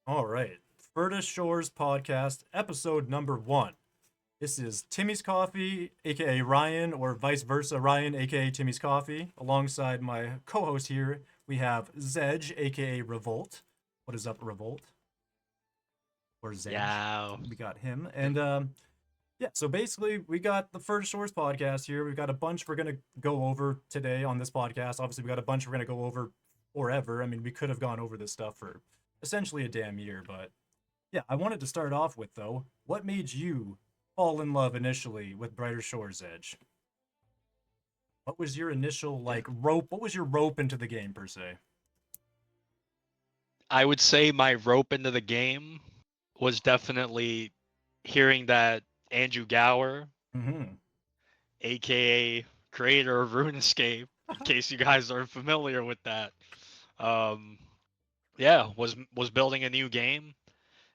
All right. Ferda Shores Podcast, episode number 1. This is Timmy's Coffee, aka Ryan, or vice versa, Ryan, aka Timmy's Coffee. Alongside my co host here, we have Zedge, aka Revolt. What is up, Revolt? Or Zedge? Yeah. We got him. And yeah, so basically, we got the Ferda Shores Podcast here. We've got a bunch we're going to go over today on this podcast. Obviously, we got a bunch we're going to go over forever. I mean, we could have gone over this stuff for essentially a damn year, but yeah, I wanted to start off with though, what made you fall in love initially with Brighter Shores Edge? What was your initial like rope? What was your rope into the game per se? I would say my rope into the game was definitely hearing that Andrew Gower, Mm-hmm. aka creator of RuneScape, in case you guys are familiar with that, um, yeah, was building a new game,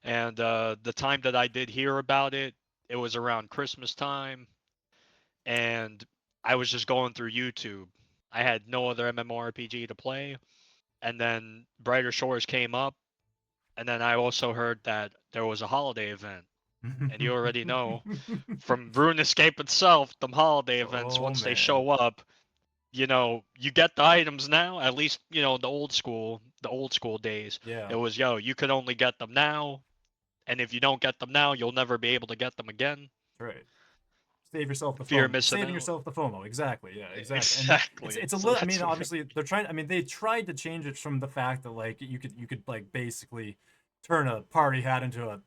and the time that I did hear about it, it was around Christmas time, and I was just going through YouTube. I had no other MMORPG to play, and then Brighter Shores came up. And then I also heard that there was a holiday event. And you already know from RuneScape itself, the holiday events, Oh once they man. show up, you get the items now, at least, the old school days. Yeah. It was, you could only get them now. And if you don't get them now, you'll never be able to get them again. Right. Save yourself the Fear of FOMO. missing Saving out. yourself the FOMO. Exactly. Yeah, exactly. And it's Exactly. it's a So little. I mean, that's what. obviously they're trying. I mean, they tried to change it from the fact that like you could like basically turn a party hat into a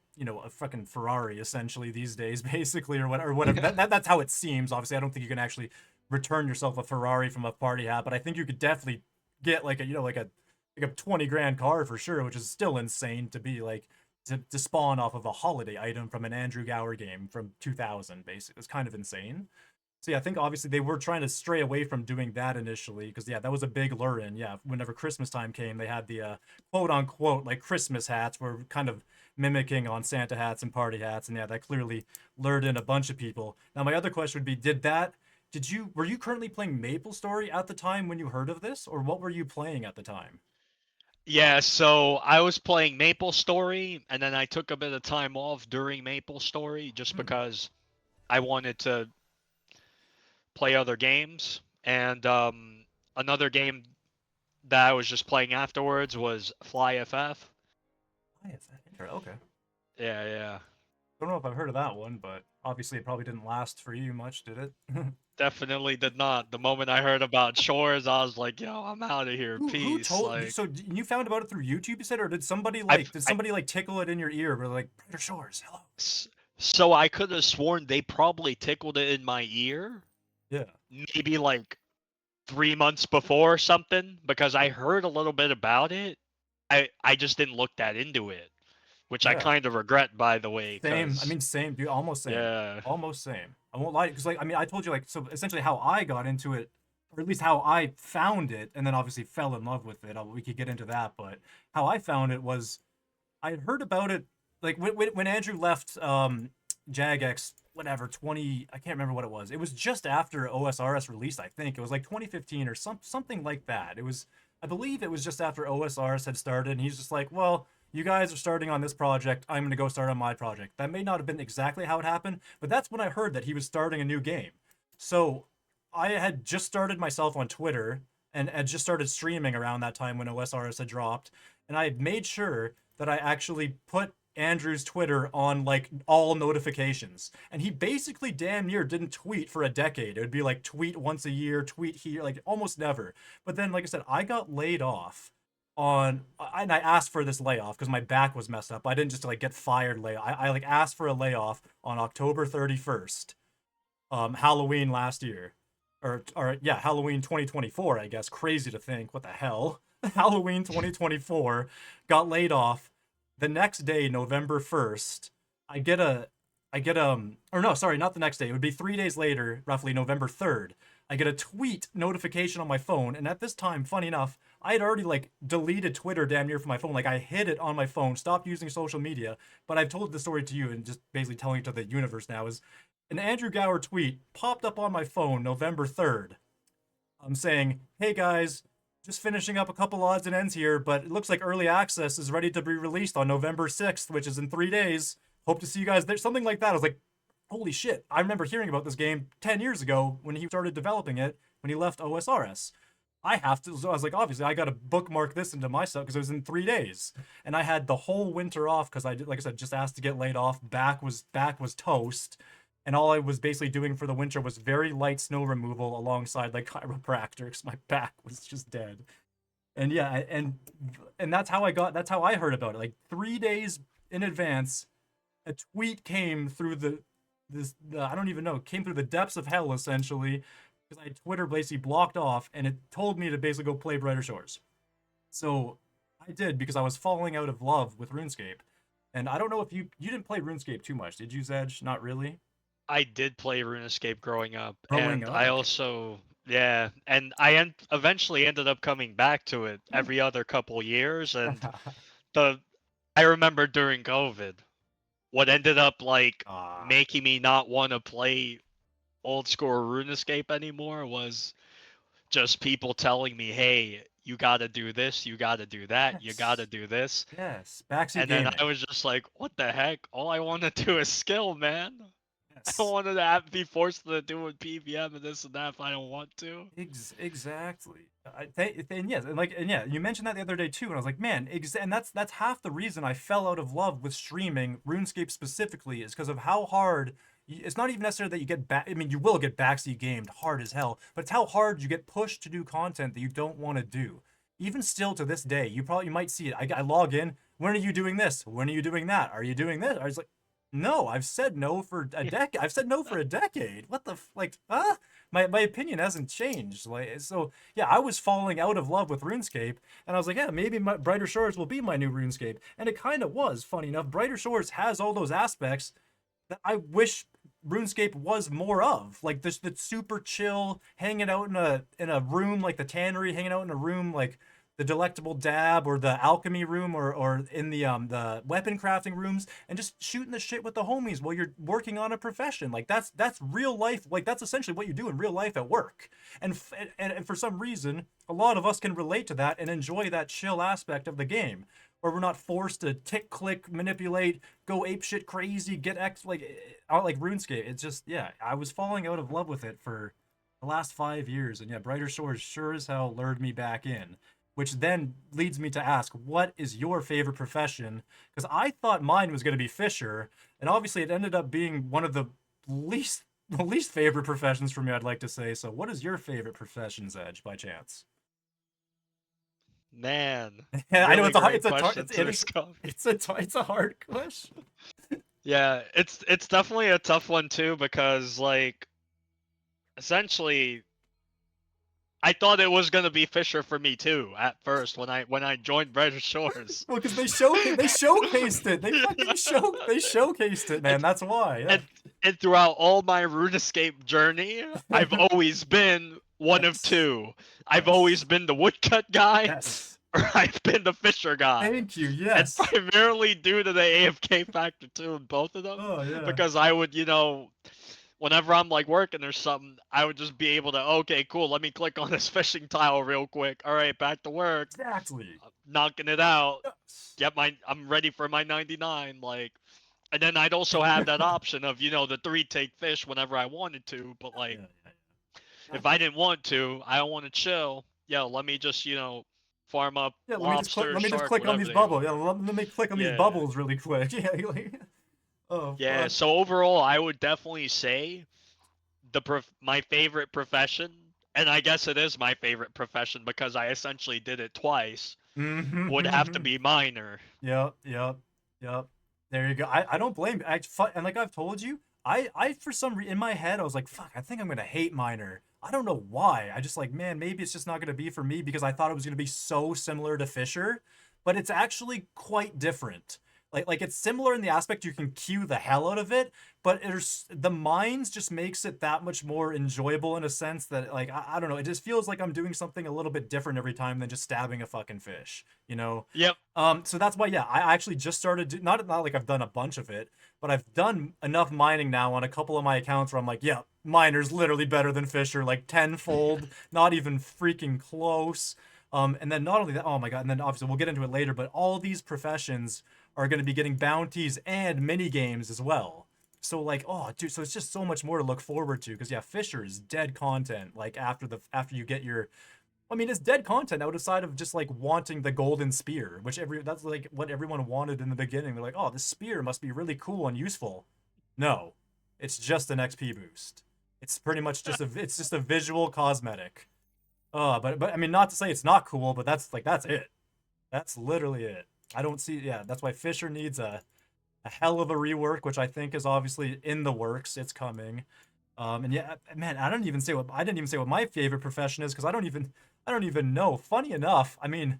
fucking Ferrari essentially these days, basically or whatever. That's how it seems. Obviously, I don't think you can actually return yourself a Ferrari from a party hat, but I think you could definitely get like a 20 grand car for sure, which is still insane to be like to spawn off of a holiday item from an Andrew Gower game from 2000. Basically, it's kind of insane. So yeah, I think obviously they were trying to stray away from doing that initially because yeah, that was a big lure in. Yeah, whenever Christmas time came, they had the quote unquote like Christmas hats were kind of mimicking on Santa hats and party hats, and yeah, that clearly lured in a bunch of people. Now my other question would be, did you were you currently playing Maple Story at the time when you heard of this, or what were you playing at the time? Yeah, so I was playing Maple Story, and then I took a bit of time off during Maple Story just Hmm. because I wanted to play other games. And another game that I was just playing afterwards was Fly FF. Why is that interesting? Okay. Yeah, yeah. Don't know if I've heard of that one, but obviously it probably didn't last for you much, did it? Definitely did not. The moment I heard about Shores, I was like, yo, I'm out of here. Who Peace. told you? Like, So you found about it through YouTube, you said, or did somebody I, like I, tickle it in your ear? Or like Brighter Shores, hello. so I could have sworn they probably tickled it in my ear, Yeah, maybe like 3 months before or something, because I heard a little bit about it. I just didn't look that into it, which I yeah. kind of regret, by the way, Same. I because mean, same, dude. Almost same. yeah, Almost same. I won't lie, because like I mean, I told you like so essentially how I got into it, or at least how I found it, and then obviously fell in love with it. We could get into that, but how I found it was I had heard about it like when Andrew left Jagex whatever 20 I can't remember what it was. It was just after OSRS released, I think. It was like 2015 or something like that. It was I believe it was just after OSRS had started and he's just like, "Well, you guys are starting on this project. I'm going to go start on my project." That may not have been exactly how it happened, but that's when I heard that he was starting a new game. So, I had just started myself on Twitter and had just started streaming around that time when OSRS had dropped, and I had made sure that I actually put Andrew's Twitter on like all notifications. And he basically damn near didn't tweet for a decade. It would be like tweet once a year, tweet here, like almost never. But then, like I said, I got laid off and I asked for this layoff because my back was messed up. I didn't just like get fired layoff. I like asked for a layoff on October 31st, Halloween last year. Or yeah, Halloween 2024, I guess. Crazy to think. What the hell? Halloween 2024, got laid off. The next day, November 1st, I get a or no, sorry, not the next day. It would be 3 days later, roughly November 3rd. I get a tweet notification on my phone, and at this time, funny enough, I had already like deleted Twitter damn near from my phone. Like I hid it on my phone, stopped using social media. But I've told the story to you and just basically telling it to the universe now is an Andrew Gower tweet popped up on my phone November 3rd. I'm saying, "Hey guys, just finishing up a couple odds and ends here, but it looks like early access is ready to be released on November 6th, which is in 3 days. Hope to see you guys there. Something like that. I was like, holy shit. I remember hearing about this game 10 years ago when he started developing it, when he left OSRS. I have to, so I was like, obviously, I got to bookmark this into my stuff because it was in 3 days. And I had the whole winter off because I did, like I said, just asked to get laid off. Back was toast. And all I was basically doing for the winter was very light snow removal alongside like chiropractor because my back was just dead. And yeah, and that's how I heard about it. Like 3 days in advance, a tweet came through I don't even know, came through the depths of hell essentially, because I had Twitter basically blocked off, and it told me to basically go play Brighter Shores. So I did because I was falling out of love with RuneScape. And I don't know if you didn't play RuneScape too much, did you, Zedge? Not really. I did play RuneScape growing up, Growing and up, I okay. also yeah, and eventually ended up coming back to it every other couple years, and the I remember during COVID, what ended up like Ah, making me not want to play old school RuneScape anymore was just people telling me, "Hey, you got to do this, you got to do that, you got to yes, do this." yes. Backseat And then I gaming. was just like, "What the heck? All I want to do is skill, man. I don't Yes. want to have, be forced to do with PVM and this and that if I don't want to." Exactly. And yes, and yeah, you mentioned that the other day too, and I was like, man, and that's half the reason I fell out of love with streaming RuneScape specifically is because of how hard. It's not even necessarily that you get back. I mean, you will get backseat gamed hard as hell, but it's how hard you get pushed to do content that you don't want to do. Even still to this day, you might see it. I log in. When are you doing this? When are you doing that? Are you doing this? I was like, no, I've said no for a decade. I've said no for a decade. What the like? Huh? My opinion hasn't changed. Like so, yeah, I was falling out of love with RuneScape, and I was like, yeah, maybe Brighter Shores will be my new RuneScape, and it kind of was. Funny enough, Brighter Shores has all those aspects that I wish RuneScape was more of. Like this, the super chill, hanging out in a room like the tannery, hanging out in a room like the delectable dab or the alchemy room or in the weapon crafting rooms and just shooting the shit with the homies while you're working on a profession. Like that's real life. Like that's essentially what you do in real life at work. And for some reason, a lot of us can relate to that and enjoy that chill aspect of the game, where we're not forced to tick click manipulate, go ape shit crazy, get X like RuneScape. It's just, yeah, I was falling out of love with it for the last 5 years, and yeah, Brighter Shores sure as hell lured me back in. Which then leads me to ask, what is your favorite profession? Because I thought mine was going to be Fisher, and obviously it ended up being one of the least favorite professions for me, I'd like to say. So, what is your favorite profession's Edge by chance? Man, I know really it's a hard, great question to discover. it's a hard question. Yeah, it's definitely a tough one too because like essentially I thought it was gonna be Fisher for me too at first when I joined British Shores. Well, because they showcased it. They showcased it, man. and, That's why. Yeah. and and throughout all my RuneScape journey, I've always been one of Yes. two. I've always Yes. been the woodcut guy, Yes. or I've been the Fisher guy. Thank you. And Yes. primarily due to the AFK factor too in both of them, Oh yeah. because I would, whenever I'm like working or something, I would just be able to, okay, cool, let me click on this fishing tile real quick. All right, back to work, Exactly. knocking it out. Yes. I'm ready for my 99. Like, and then I'd also have that option of, the 3 take fish whenever I wanted to. But like, Yeah. Yeah. if I didn't want to, I don't want to chill. Yeah, let me just, farm up Yeah. lobster, Let me just shark, click on whatever these they bubbles. are. Yeah. Let me click on these Yeah. bubbles really quick. Yeah. Oh Yeah, fuck. so overall, I would definitely say my favorite profession, and I guess it is my favorite profession because I essentially did it twice, would have to Mm-hmm. be miner. Yep, yep, yep. There you go. I don't blame you. And like I've told you, I for some in my head I was like, fuck, I think I'm gonna hate Miner. I don't know why. I just like, man, maybe it's just not gonna be for me because I thought it was gonna be so similar to Fisher, but it's actually quite different. Like it's similar in the aspect you can cue the hell out of it, but the mines just makes it that much more enjoyable in a sense that like I don't know, it just feels like I'm doing something a little bit different every time than just stabbing a fucking fish, you know? Yep. So that's why, yeah, I actually just started not like I've done a bunch of it, but I've done enough mining now on a couple of my accounts where I'm like, yeah, miner's literally better than Fisher, like tenfold, not even freaking close. And then not only that, oh my god, and then obviously we'll get into it later, but all these professions are going to be getting bounties and mini games as well. So like, oh dude, so it's just so much more to look forward to. Because yeah, Fisher is dead content. Like after you get your, I mean, it's dead content outside of just like wanting the golden spear, which that's like what everyone wanted in the beginning. They're like, oh, this spear must be really cool and useful. No, it's just an XP boost. It's pretty much just it's just a visual cosmetic. But I mean, not to say it's not cool, but that's it. That's literally it. I don't see. Yeah, that's why Fisher needs a hell of a rework, which I think is obviously in the works. It's coming. And yeah, man, I didn't even say what my favorite profession is because I don't even know. Funny enough, I mean,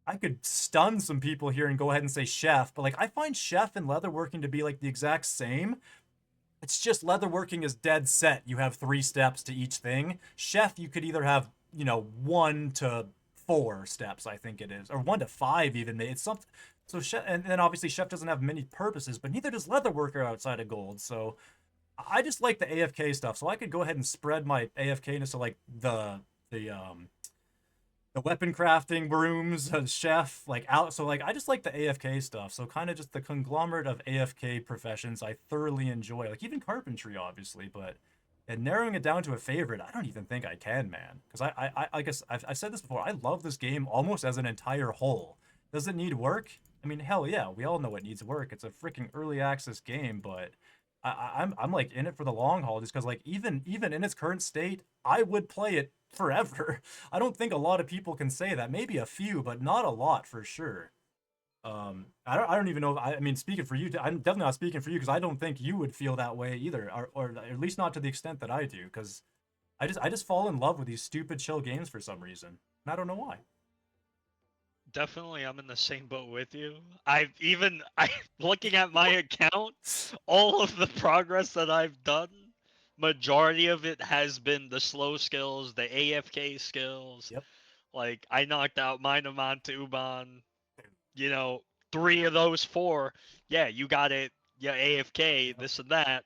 I could stun some people here and go ahead and say chef, but like I find chef and leatherworking to be like the exact same. It's just leatherworking is dead set. You have 3 steps to each thing. Chef, you could either have 1 to 4 steps, I think it is, or 1 to 5 even. It's something. So chef, and then obviously chef doesn't have many purposes, but neither does leatherworker outside of gold. So I just like the AFK stuff. So I could go ahead and spread my AFKness to like the weapon crafting rooms, chef, like out. So like I just like the AFK stuff. So kind of just the conglomerate of AFK professions I thoroughly enjoy. Like even carpentry, obviously, but and narrowing it down to a favorite, I don't even think I can, man. Because I guess I've said this before. I love this game almost as an entire whole. Does it need work? I mean, hell yeah, we all know it needs work. It's a freaking early access game, but I'm like in it for the long haul, just because like even in its current state, I would play it forever. I don't think a lot of people can say that. Maybe a few, but not a lot for sure. I don't even know. I mean, speaking for you, I'm definitely not speaking for you because I don't think you would feel that way either, or at least not to the extent that I do. Because I just fall in love with these stupid chill games for some reason, and I don't know why. Definitely, I'm in the same boat with you. I looking at my account, all of the progress that I've done, majority of it has been the slow skills, the AFK skills. Yep. Like I knocked out Mine to Uban, you know, 3 of those 4. Yeah, you got it. Yeah, AFK, Yep. this and that.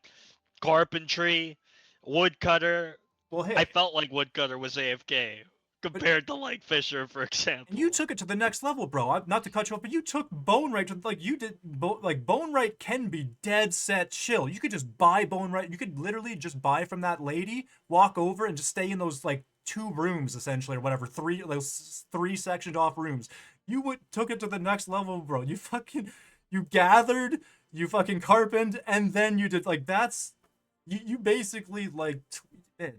Carpentry, woodcutter. Well, I hey, felt like woodcutter was AFK but compared to like Fisher, for and you example. took it to the next level, bro. Not to cut you off, but you took bone right to like you did. Like bone right can be dead set chill. You could just buy bone right. You could literally just buy from that lady, walk over, and just stay in those like 2 rooms essentially, or whatever, those 3 sectioned off rooms. You would took it to the next level, bro. You gathered, you fucking carpented, and then you did like that's you basically like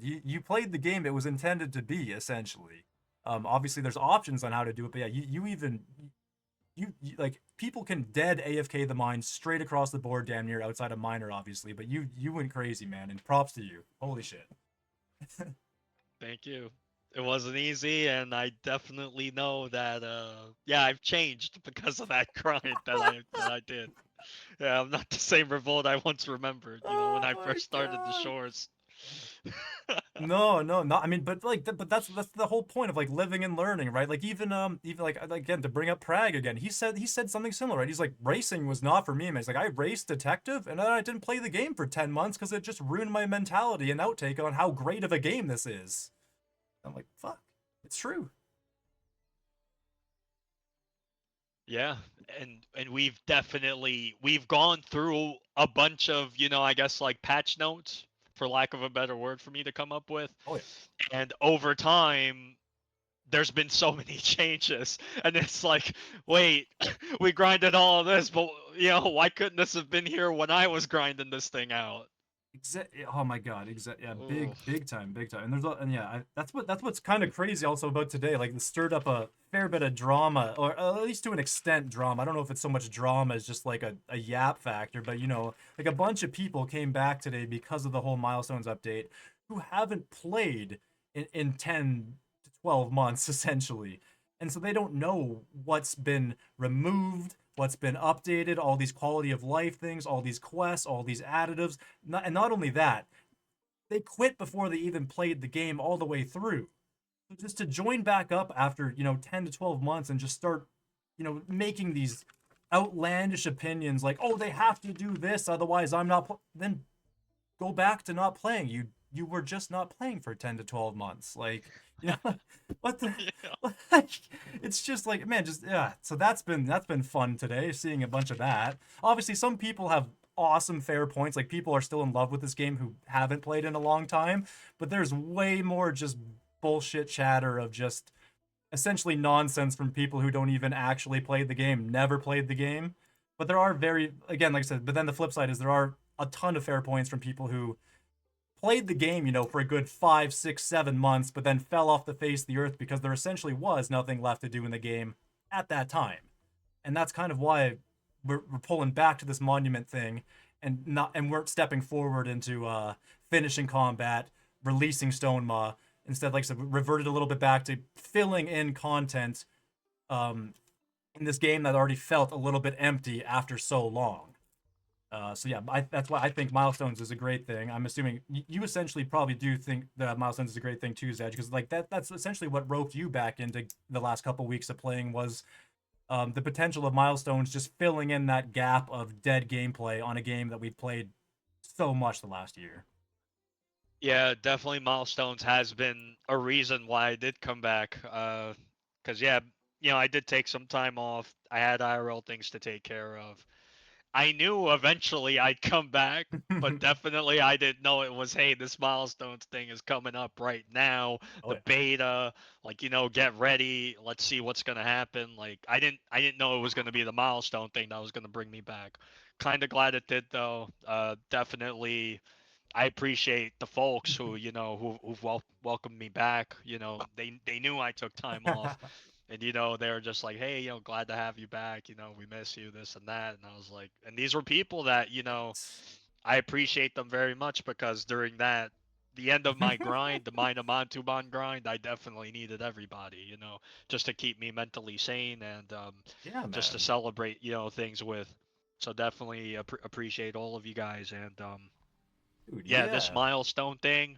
you played the game it was intended to be essentially. Obviously there's options on how to do it, but yeah, you like people can dead AFK the mine straight across the board, damn near outside of miner, obviously. But you went crazy, man, and props to you. Holy shit. Thank you. It wasn't easy, and I definitely know that. Yeah, I've changed because of that grind that I did. Yeah, I'm not the same Revolt I once remembered. You know, when Oh I my first started the god. shores. No, no, not. I mean, but like, but that's the whole point of like living and learning, right? Like even like again to bring up Prague again, he said something similar, right? He's like racing was not for me, man. He's like I raced detective and then I didn't play the game for 10 months because it just ruined my mentality and outtake on how great of a game this is. I'm like, fuck, it's true. Yeah, and we've gone through a bunch of, I guess like patch notes, for lack of a better word for me to come up with. Oh yeah. And over time, there's been so many changes, and it's like, wait, we grinded all of this, but why couldn't this have been here when I was grinding this thing out? Oh my god, yeah, Ooh. big time, big time. And and yeah, that's what's kind of crazy also about today. Like, this stirred up a fair bit of drama, or at least to an extent, drama. I don't know if it's so much drama as just like a yap factor, but like a bunch of people came back today because of the whole Milestones update who haven't played in 10 to 12 months essentially, and so they don't know what's been removed, what's been updated, all these quality of life things, all these quests, all these additives. And not only that, they quit before they even played the game all the way through. So just to join back up after 10 to 12 months and just start making these outlandish opinions like, oh, they have to do this otherwise I'm not then go back to not playing. You were just not playing for 10 to 12 months. Like, Yeah, what the? Yeah. Like, it's just like, man, just yeah. So that's been fun today, seeing a bunch of that. Obviously, some people have awesome fair points. Like people are still in love with this game who haven't played in a long time, but there's way more just bullshit chatter of just essentially nonsense from people who don't even actually play the game, never played the game. But there are very, again, like I said, but then the flip side is there are a ton of fair points from people who played the game, for a good 5, 6, 7 months, but then fell off the face of the earth because there essentially was nothing left to do in the game at that time. And that's kind of why we're pulling back to this monument thing and we're stepping forward into finishing combat, releasing Stone Ma. Instead, like I said, we reverted a little bit back to filling in content um, in this game that already felt a little bit empty after so long. So yeah, that's why I think Milestones is a great thing. I'm assuming you essentially probably do think that Milestones is a great thing too, Zedge, because like that's essentially what roped you back into the last couple weeks of playing was the potential of Milestones just filling in that gap of dead gameplay on a game that we've played so much the last year. Yeah, definitely Milestones has been a reason why I did come back. Cause yeah, I did take some time off. I had IRL things to take care of. I knew eventually I'd come back, but definitely I didn't know it was, hey, this Milestones thing is coming up right now. Oh The yeah. beta, like, get ready. Let's see what's gonna happen. Like I didn't know it was gonna be the Milestone thing that was gonna bring me back. Kind of glad it did though. Definitely I appreciate the folks who who've welcomed me back. They knew I took time off, and they were just like, hey, glad to have you back. We miss you, this and that. And I was like, and these were people that I appreciate them very much because during the end of my grind, the Mind of Mantuban grind, I definitely needed everybody, just to keep me mentally sane and Yeah, just to man. celebrate, things with. So definitely appreciate all of you guys and Dude, yeah, this yeah. milestone thing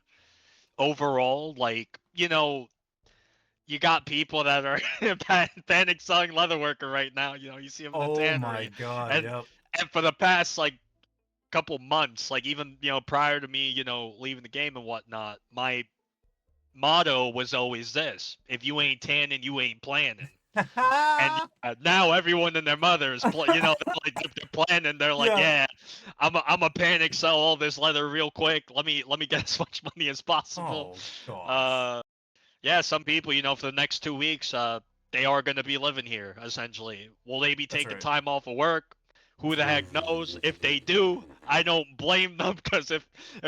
overall, like, you got people that are panic selling leatherworker right now. You see them in the Oh my tannery, god, and yep. and for the past like couple months, like even prior to me, leaving the game and whatnot, my motto was always this: if you ain't tanning, you ain't planning. And now everyone and their mother is, like they're planning. They're like, Yeah. yeah, I'm a panic sell all this leather real quick. Let me get as much money as possible. Oh gosh. Uh, yeah, some people, for the next 2 weeks, they are going to be living here essentially. Will they be That's taking right. time off of work? Who the heck knows? If they do, I don't blame them because if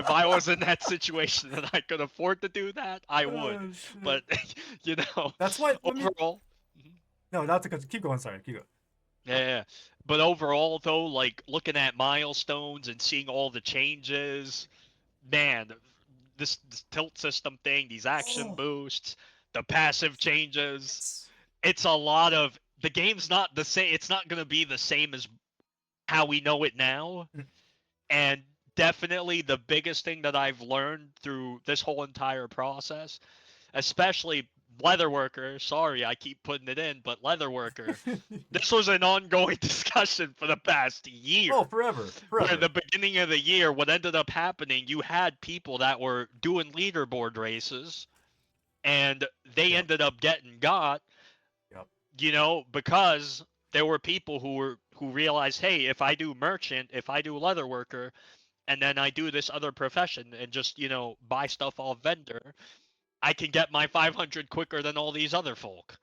I was in that situation and I could afford to do that, I would. Oh shit. But you know, That's why. Let me. overall. No, not to keep going. Sorry, keep going. Yeah, yeah. But overall, though, like looking at milestones and seeing all the changes, man, this tilt system thing, these action Oh, boosts, the passive changes, it's it's a lot of the game's not the same. It's not gonna be the same as how we know it now. And definitely the biggest thing that I've learned through this whole entire process, especially leatherworker. Sorry, I keep putting it in, but leatherworker. This was an ongoing discussion for the past year. oh, forever, Where forever. the beginning of the year, what ended up happening, you had people that were doing leaderboard races, and they Yep, ended up getting got, yep. because there were people who realized, hey, if I do merchant, if I do leatherworker, and then I do this other profession and just buy stuff off vendor, I can get my 500 quicker than all these other folk.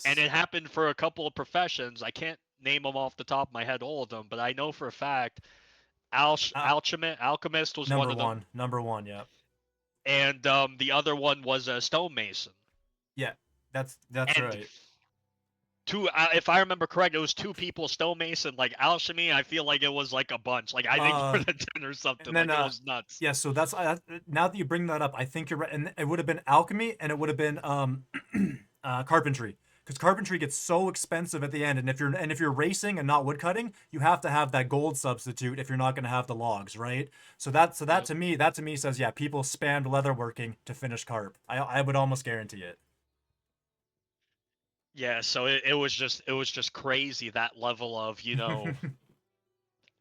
And Yes. it happened for a couple of professions. I can't name them off the top of my head, all of them, but I know for a fact alchemist was one Number of them, one, number one. Yep. and the other one was a stonemason. Yeah, that's And right. two, if I remember correct, it was two people stonemason. Like alchemy, I feel like it was like a bunch. Like I think more Uh, than 10 or something. and then Like it was nuts. yeah. So that's now that you bring that up, I think you're right. And it would have been alchemy, and it would have been carpentry. Because carpentry gets so expensive at the end, and if you're racing and not woodcutting, you have to have that gold substitute if you're not going to have the logs, right? So that Yep. to me says yeah, people spammed leatherworking to finish carp. I would almost guarantee it. Yeah, so it was just crazy, that level of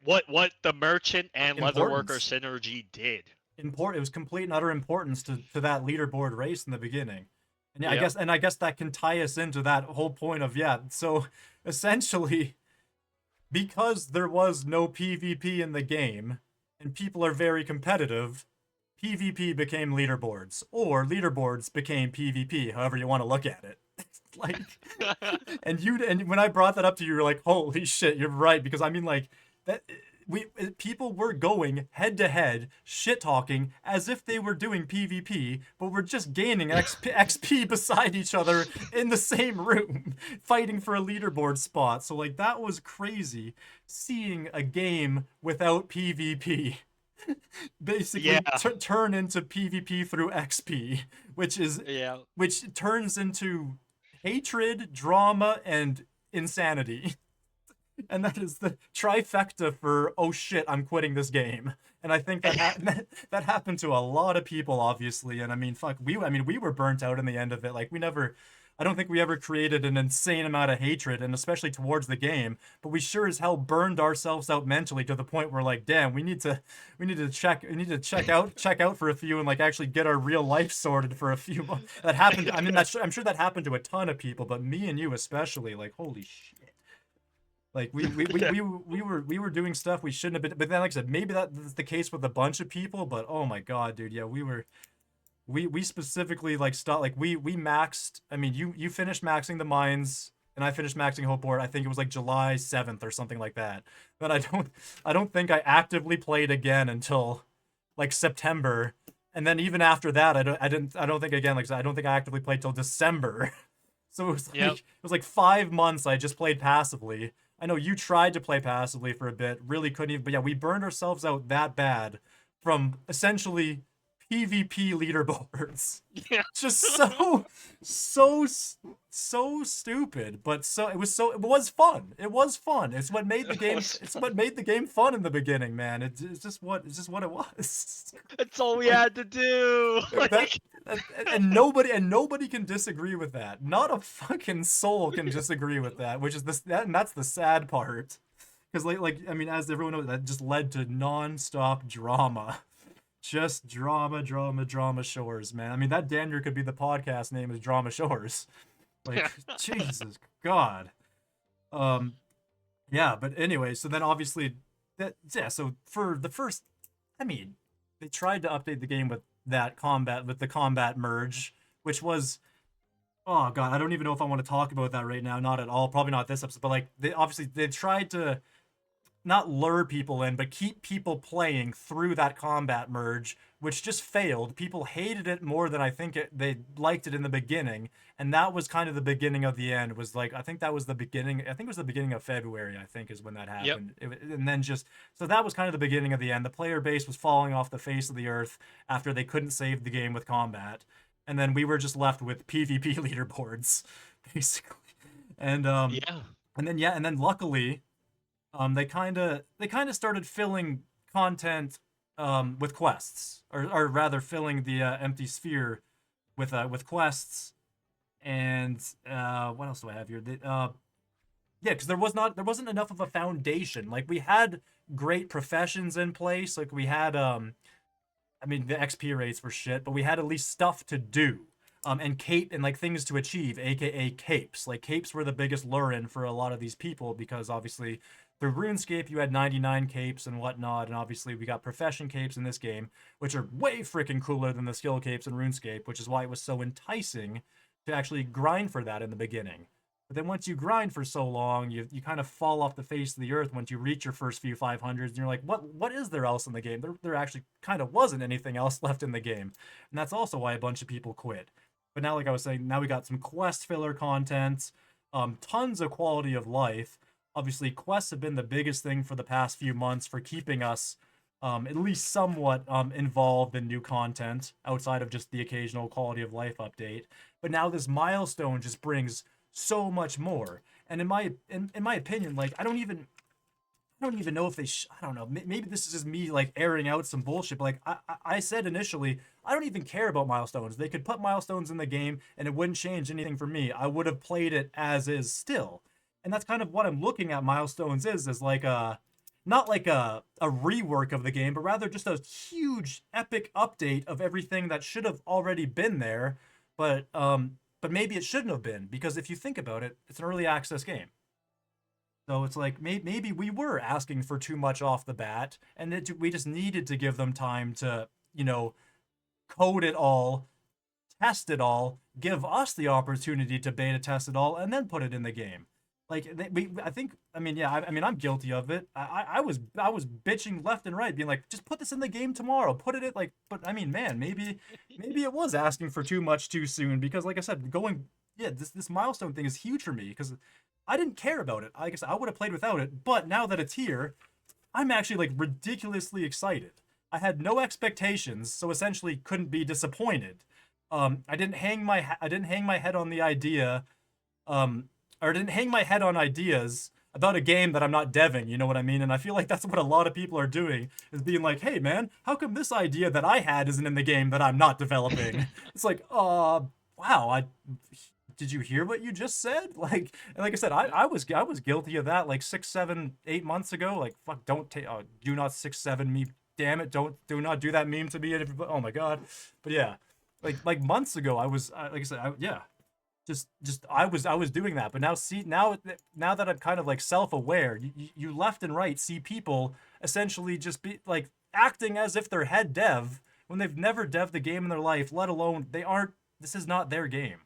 what the merchant and leatherworker Importance. synergy did. It was complete and utter importance to that leaderboard race in the beginning. And Yep. I guess that can tie us into that whole point of, yeah. So essentially, because there was no PvP in the game and people are very competitive, PvP became leaderboards, or leaderboards became PvP, however you want to look at it. Like, and when I brought that up to you, you're like, holy shit, you're right, because I mean, like, that people were going head to head, shit talking as if they were doing PvP, but we're just gaining XP beside each other in the same room, fighting for a leaderboard spot. So like that was crazy, seeing a game without PvP Yeah. basically turn into PvP through XP, which is Yeah. which turns into hatred, drama, and insanity. And that is the trifecta for, oh shit, I'm quitting this game. And I think that that happened to a lot of people, obviously. And I mean, fuck, we were burnt out in the end of it. Like, I don't think we ever created an insane amount of hatred, and especially towards the game. But we sure as hell burned ourselves out mentally to the point where, like, damn, we need to check out for a few and like actually get our real life sorted for a few months. That happened. I mean, I'm sure that happened to a ton of people, but me and you especially. Like, holy shit. Like we were doing stuff we shouldn't have been. But then, like I said, maybe that's the case with a bunch of people. But oh my god, dude, yeah, we specifically like stopped. Like we maxed. I mean, you finished maxing the mines, and I finished maxing Hopeport. I think it was like July 7th or something like that. But I don't think I actively played again until like September. And then even after that, I don't think again. Like I don't think I actively played till December. So Yep. it was like 5 months I just played passively. I know you tried to play passively for a bit, really couldn't even. But yeah, we burned ourselves out that bad from essentially PvP leaderboards. Yeah. Just so so stupid, but it was fun. It was fun. It's what made the game. It's what made the game fun in the beginning, man. It's just what it was. That's all we Like, had to do. that, Like, and nobody can disagree with that. Not a fucking soul can disagree with that, which is and that's the sad part. Because like I mean, as everyone knows, that just led to non-stop drama. Just drama shores, man. I mean, that Daniel could be the podcast name is Drama Shores. Like, Jesus God. Um, yeah, but anyway, so then obviously so for the first, I mean, they tried to update the game with the combat merge, which was, oh god, I don't even know if I want to talk about that right now. Not at all. Probably not this episode, but like they tried to not lure people in, but keep people playing through that combat merge, which just failed. People hated it more than I think they liked it in the beginning, and that was kind of the beginning of the end. Was like I think that was the beginning. I think it was the beginning of February. I think is when that yep. happened. And then just so that was kind of the beginning of the end. The player base was falling off the face of the earth after they couldn't save the game with combat, and then we were just left with PvP leaderboards, basically. And Yeah. and then luckily they kind of started filling content with quests, or rather filling the empty sphere with quests. And what else do I have here? Yeah, because there wasn't enough of a foundation. Like we had great professions in place. Like we had I mean the XP rates were shit, but we had at least stuff to do. And like things to achieve, aka capes. Like capes were the biggest lure in for a lot of these people because obviously through RuneScape you had 99 capes and whatnot, and obviously we got profession capes in this game, which are way freaking cooler than the skill capes in RuneScape, which is why it was so enticing to actually grind for that in the beginning. But then once you grind for so long, you kind of fall off the face of the earth once you reach your first few 500s, and you're like, what is there else in the game? There actually kind of wasn't anything else left in the game, and that's also why a bunch of people quit. But now, like I was saying, now we got some quest filler content, tons of quality of life. Obviously, quests have been the biggest thing for the past few months for keeping us at least somewhat involved in new content outside of just the occasional quality of life update. But now this milestone just brings so much more. And in my opinion, like I don't even know if I don't know. Maybe this is just me like airing out some bullshit. But like I said initially, I don't even care about milestones. They could put milestones in the game and it wouldn't change anything for me. I would have played it as is still. And that's kind of what I'm looking at milestones is like not like a rework of the game, but rather just a huge epic update of everything that should have already been there. But but maybe it shouldn't have been, because if you think about it, it's an early access game. So it's like maybe we were asking for too much off the bat, and we just needed to give them time to, code it all, test it all, give us the opportunity to beta test it all, and then put it in the game. Like I think, I mean, yeah, I mean, I'm guilty of it. I was bitching left and right, being like, just put this in the game tomorrow. Put it in, like, but I mean, man, maybe it was asking for too much too soon, because, like I said, yeah, this milestone thing is huge for me, because I didn't care about it. I guess I would have played without it, but now that it's here, I'm actually like ridiculously excited. I had no expectations, so essentially couldn't be disappointed. I didn't hang my head on the idea, or didn't hang my head on ideas about a game that I'm not deving. You know what I mean? And I feel like that's what a lot of people are doing, is being like, "Hey, man, how come this idea that I had isn't in the game that I'm not developing?" It's like, wow, did you hear what you just said? Like, and like I said, I was guilty of that like 6, 7, 8 months ago. Like, fuck, don't take, do not 6, 7 me, damn it, do not do that meme to me. Oh my god, but yeah, like months ago, I was like I said, yeah, just I was doing that. But now, see, now that I'm kind of like self-aware, you left and right see people essentially just be like acting as if they're head dev when they've never devved a game in their life, let alone they aren't. This is not their game.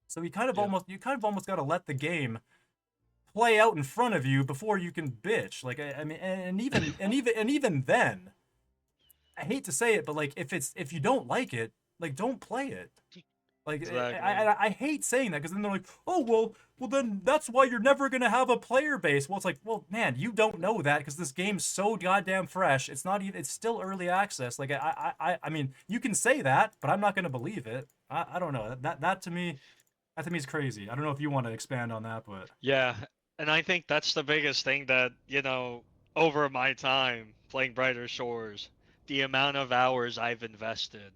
So Yeah. you kind of almost got to let the game play out in front of you before you can bitch. Like, I mean, and even then, I hate to say it, but like, if you don't like it, like, don't play it. Like, Exactly. I hate saying that, because then they're like, oh, well then that's why you're never gonna have a player base. Well, it's like, well, man, you don't know that, because this game's so goddamn fresh. It's not even, it's still early access. Like, I mean, you can say that, but I'm not gonna believe it. I don't know. That to me is crazy. I don't know if you want to expand on that, but Yeah, and I think that's the biggest thing that, over my time playing Brighter Shores, the amount of hours I've invested,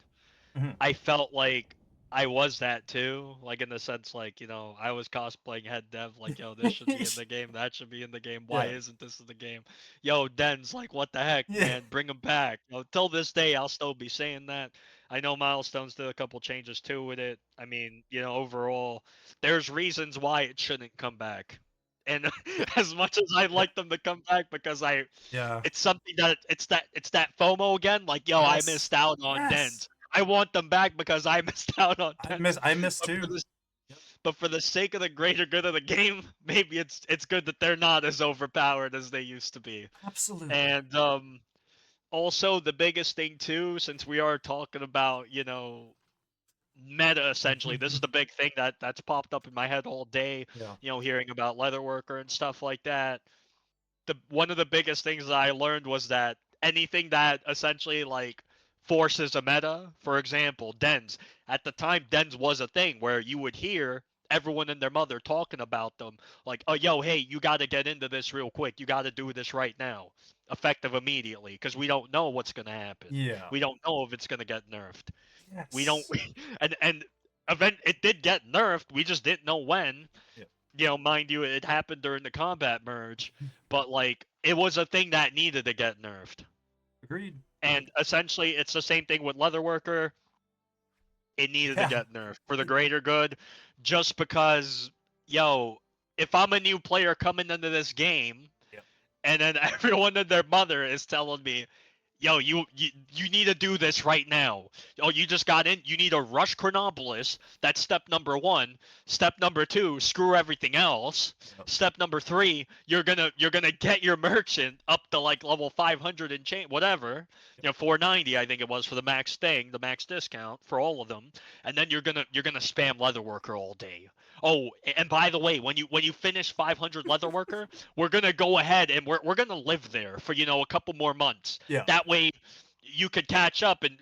Mhm. I felt like I was that too, like in the sense like, I was cosplaying head dev, like, yo, this should be in the game, that should be in the game, why Yeah, isn't this in the game? Yo, Den's like, what the heck, yeah, man, bring him back. Till this day, I'll still be saying that. I know Milestones did a couple changes too with it. I mean, overall, there's reasons why it shouldn't come back. And as much as I'd yeah, like them to come back, because yeah. it's something that it's that FOMO again. Like, yo, I Yes, missed out on yes. Dens. I want them back because I missed out on Dens. I miss But for too. the Yep, but for the sake of the greater good of the game, maybe it's good that they're not as overpowered as they used to be. absolutely. And also the biggest thing too, since we are talking about meta essentially, this is the big thing that's popped up in my head all day. Yeah. Hearing about Leatherworker and stuff like that. The one of the biggest things that I learned was that anything that essentially like forces a meta, for example, Dens. At the time, Dens was a thing where you would hear everyone and their mother talking about them, like, "Oh, yo, hey, you got to get into this real quick. You got to do this right now, effective immediately, because we don't know what's gonna happen. Yeah. We don't know if it's gonna get nerfed. We don't, Yes. and event it did get nerfed. We just didn't know when. Yeah. Mind you, it happened during the combat merge, but like it was a thing that needed to get nerfed. Agreed. And essentially, it's the same thing with Leatherworker. It needed to Yeah. get nerfed for the greater good, just because, yo, if I'm a new player coming into this game, Yep. and then everyone and their mother is telling me, yo, you need to do this right now. Oh, you just got in. You need to rush Chronopolis. That's step number one. Step number two, screw everything else. Yep. Step number three, you're gonna get your merchant up to like level 500 and change, whatever. 490, I think it was for the max thing, the max discount for all of them. And then you're gonna spam Leatherworker all day. Oh, and by the way, when you finish 500 Leatherworker, we're gonna go ahead and we're gonna live there for a couple more months. Yeah. That way, you could catch up. And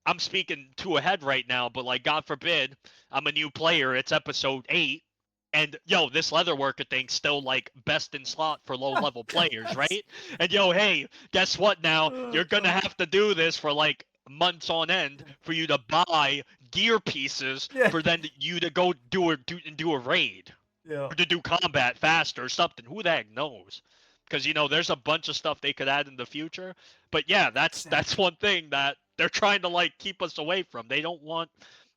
I'm speaking too ahead right now, but like God forbid, I'm a new player. It's episode 8, and this Leatherworker thing's still like best in slot for low level players, Yes. right? And hey, guess what? Now you're gonna have to do this for like months on end for you to buy gear pieces Yeah. for then you to go do a raid Yeah. or to do combat faster or something. Who the heck knows? Because there's a bunch of stuff they could add in the future. But yeah, that's Exactly. one thing that they're trying to like keep us away from. They don't want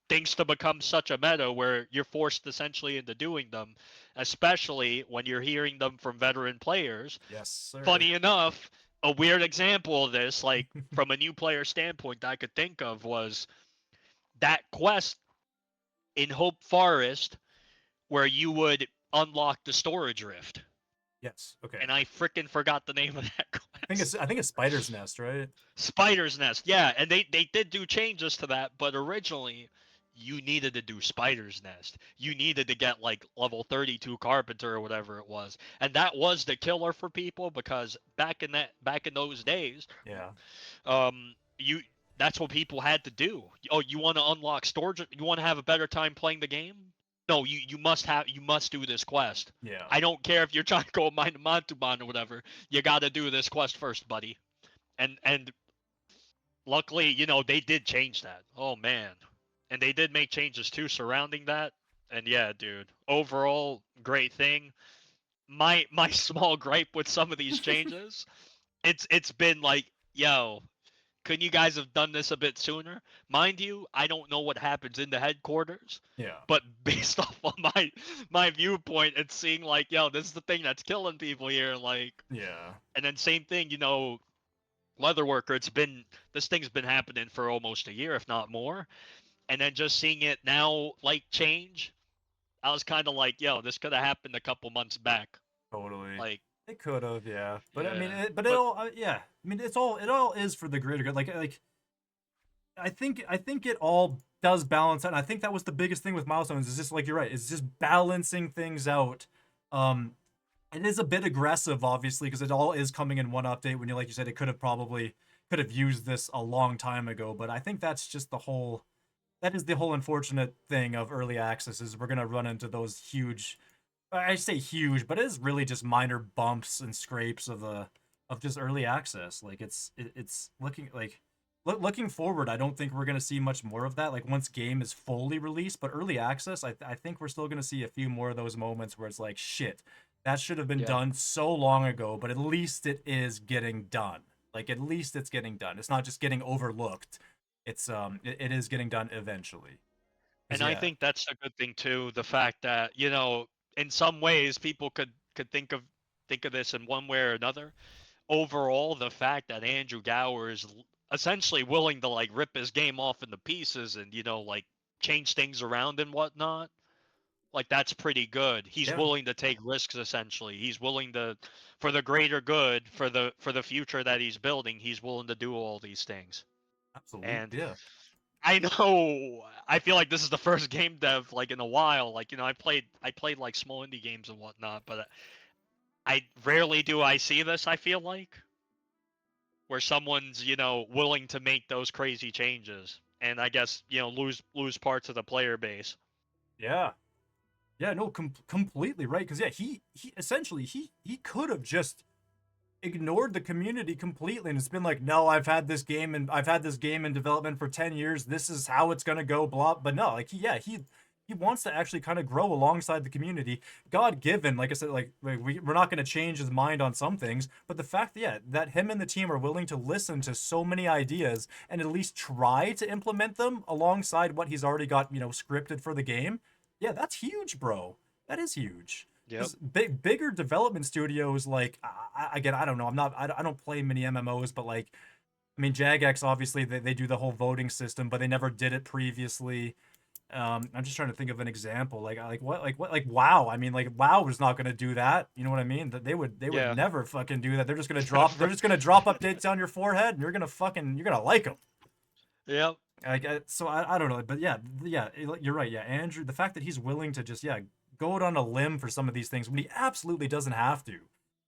things to become such a meta where you're forced essentially into doing them, especially when you're hearing them from veteran players. Yes, sir. Funny enough, a weird example of this, like from a new player standpoint that I could think of, was that quest in Hope Forest where you would unlock the storage rift. Yes. Okay. And I freaking forgot the name of that quest. I think it's Spider's Nest, right? Spider's Nest, yeah, and they did do changes to that, but originally you needed to do Spider's Nest. You needed to get like level 32 Carpenter or whatever it was, and that was the killer for people because back in those days, Yeah. you that's what people had to do. Oh, you want to unlock storage? You want to have a better time playing the game? No, you must do this quest. Yeah. I don't care if you're trying to go mine to Montuban or whatever. You got to do this quest first, buddy. And luckily, they did change that. Oh man. And they did make changes too surrounding that. And yeah, dude, overall great thing. My small gripe with some of these changes, it's been like, yo, couldn't you guys have done this a bit sooner? Mind you, I don't know what happens in the headquarters. Yeah. But based off of my viewpoint, it's seeing like, yo, this is the thing that's killing people here, like. Yeah. And then same thing, Leatherworker, this thing's been happening for almost a year, if not more. And then just seeing it now like change, I was kind of like, yo, this could have happened a couple months back. Totally. Like, it could have, yeah. But I mean, yeah. it all, yeah. I mean, it all is for the greater good. Like, I think it all does balance out. And I think that was the biggest thing with Milestones. Is just like you're right. It's just balancing things out. It is a bit aggressive, obviously, because it all is coming in one update. When like you said, it could have used this a long time ago. But I think that's just that is the whole unfortunate thing of early access is we're gonna run into those huge. I say huge, but it is really just minor bumps and scrapes of just early access. Like it's looking like looking forward. I don't think we're gonna see much more of that. Like once game is fully released, but early access, I think we're still gonna see a few more of those moments where it's like shit, that should have been done so long ago. But at least it is getting done. Like at least it's getting done. It's not just getting overlooked. It's it is getting done eventually. and I think that's a good thing too. The fact that in some ways people could think of this in one way or another. Overall, the fact that Andrew Gower is essentially willing to like rip his game off into pieces and like change things around and whatnot, like that's pretty good. He's willing to take risks. Essentially, he's willing to, for the greater good, for the future that he's building, he's willing to do all these things. Absolutely, And yeah. I know. I feel like this is the first game dev like in a while. Like I played like small indie games and whatnot, but I rarely do I see this. I feel like where someone's willing to make those crazy changes, and I guess lose parts of the player base. Yeah, yeah, no, completely right. Because yeah, he essentially he could have just ignored the community completely and it's been like, no, I've had this game in development for 10 years, this is how it's gonna go, blah. But no, like he wants to actually kind of grow alongside the community. God given, like I said, like we're not going to change his mind on some things, but the fact that him and the team are willing to listen to so many ideas and at least try to implement them alongside what he's already got scripted for the game, yeah, that's huge, bro. That is huge. Yep. Bigger development studios, like again, I don't know. I don't play many MMOs, but like, I mean, Jagex obviously they do the whole voting system, but they never did it previously. I'm just trying to think of an example. Like WoW. I mean, like WoW was not going to do that. You know what I mean? That they would never fucking do that. They're just going to drop. They're just going to drop updates down your forehead, and you're gonna like them. Yep. So I don't know, but yeah, you're right. Yeah, Andrew, the fact that he's willing to just go out on a limb for some of these things when he absolutely doesn't have to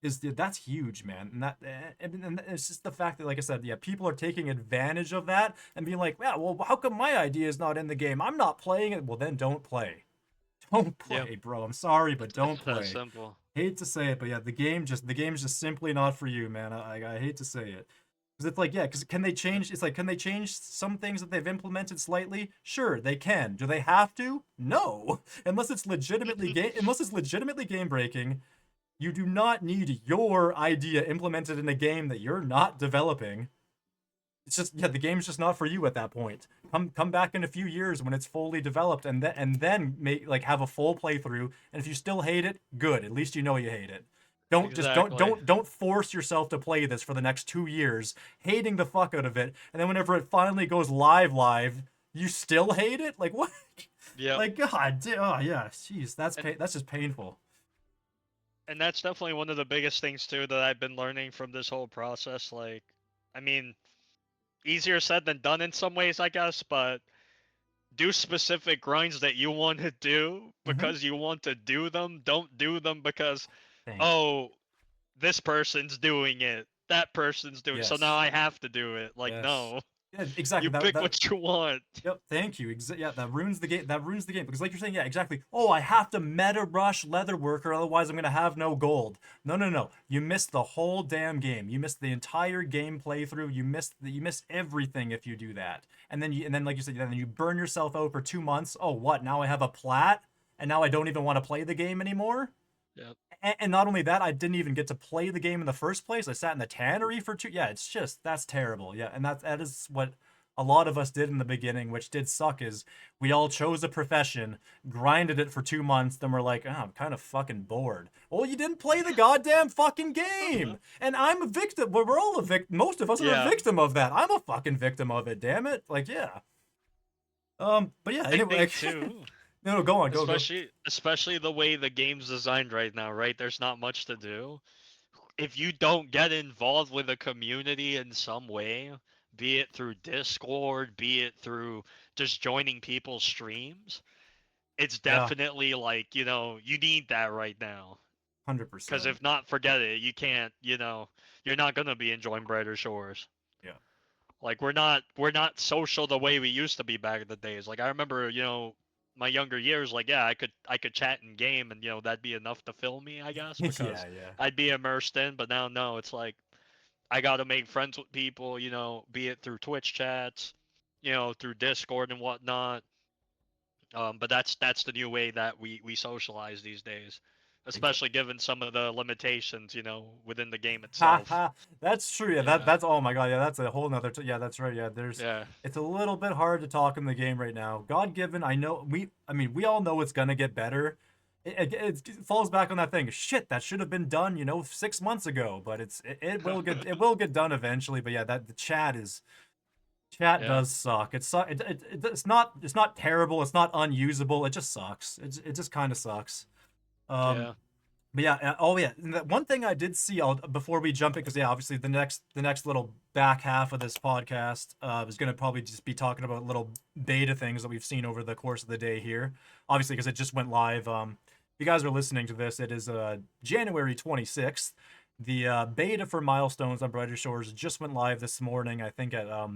that's huge, man. And it's just the fact that, like I said, yeah, people are taking advantage of that and being like, yeah, well, how come my idea is not in the game? I'm not playing it. Well, then don't play. Don't play, bro. I'm sorry, but don't play. That's simple. Hate to say it, but yeah, the game's just simply not for you, man. I hate to say it. Because it's like, yeah, because can they change? It's like, can they change some things that they've implemented slightly? Sure, they can. Do they have to? No. Unless it's legitimately game breaking. You do not need your idea implemented in a game that you're not developing. it's just, yeah, the game's just not for you at that point. Come back in a few years when it's fully developed, and then make like have a full playthrough. And if you still hate it, good. At least you know you hate it. Don't just don't Exactly. don't don't force yourself to play this for the next 2 years, hating the fuck out of it, and then whenever it finally goes live, you still hate it. Like what? Yep. Like God, oh yeah, jeez, And that's just painful. and that's definitely one of the biggest things too that I've been learning from this whole process. Like, I mean, easier said than done in some ways, I guess, but do specific grinds that you want to do Mm-hmm. because you want to do them. Don't do them because, Thank you. oh, this person's doing it, that person's doing it, so now Yes. I have to do it. Like, Yes. no, Yeah, you exactly. That pick that what you want. Yep, thank you. Yeah, that ruins the game. That ruins the game because, like you're saying, yeah, exactly. Oh, I have to meta rush Leatherworker, otherwise I'm gonna have no gold. No, no, no. You missed the whole damn game. You missed the entire game playthrough. You missed everything if you do that. And then like you said, then you burn yourself out for 2 months. Oh, what? Now I have a plat, and now I don't even want to play the game anymore. Yep. And not only that, I didn't even get to play the game in the first place. I sat in the tannery for two. Yeah, it's just that's terrible. Yeah, and that is what a lot of us did in the beginning, which did suck. Is we all chose a profession, grinded it for 2 months, then we're like, oh, I'm kind of fucking bored. Well, you didn't play the goddamn fucking game, and I'm a victim. Well, we're all a victim. Most of us are a Yeah. victim of that. I'm a fucking victim of it. Damn it. Like, yeah. But yeah. I Anyway, think like, too, no, go on, go. especially the way the game's designed right now, right? There's not much to do. If you don't get involved with a community in some way, be it through Discord, be it through just joining people's streams, it's Yeah, definitely like, you need that right now. Because 100%. if not, forget it. You can't, you're not gonna be enjoying Brighter Shores. Yeah. Like we're not social the way we used to be back in the days. Like I remember, my younger years, like yeah, I could chat in game and that'd be enough to fill me, I guess, because Yeah, yeah. I'd be immersed in. But now no, it's like I gotta make friends with people, be it through Twitch chats, through Discord and whatnot. But that's the new way that we socialize these days, Exactly. especially given some of the limitations, within the game Ha itself. ha. That's true. Yeah, Yeah, that's oh my god. Yeah, that's a whole nother. Yeah, that's right. Yeah, yeah, it's a little bit hard to talk in the game right now. God given, I know I mean, we all know it's gonna get better. It falls back on that thing. Shit, that should have been done, 6 months ago. But it will get done eventually. But yeah, that the chat yeah, does suck. It's not terrible. It's not unusable. It just sucks. It just kind of sucks. Um, yeah. but yeah, oh yeah, and that one thing I did see before we jump in, because yeah, obviously the next little back half of this podcast is going to probably just be talking about little beta things that we've seen over the course of the day here. Obviously, because it just went live. If you guys are listening to this, it is January 26th. The beta for Milestones on Brighter Shores just went live this morning. I think at I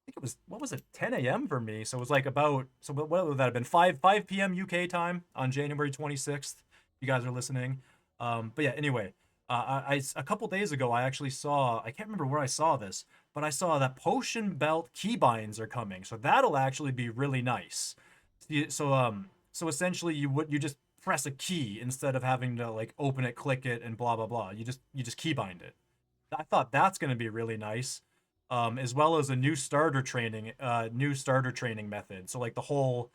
think it was what was it 10 a.m. for me. So it was like about so what would that have been 5 p.m. UK time on January 26th. You guys are listening. But yeah, anyway, a couple days ago I actually saw, I can't remember where I saw this, but I saw that potion belt keybinds are coming. So that'll actually be really nice. So essentially you just press a key instead of having to like open it, click it, and blah blah blah. You just keybind it. I thought that's going to be really nice. As well as a new starter training method. So like the whole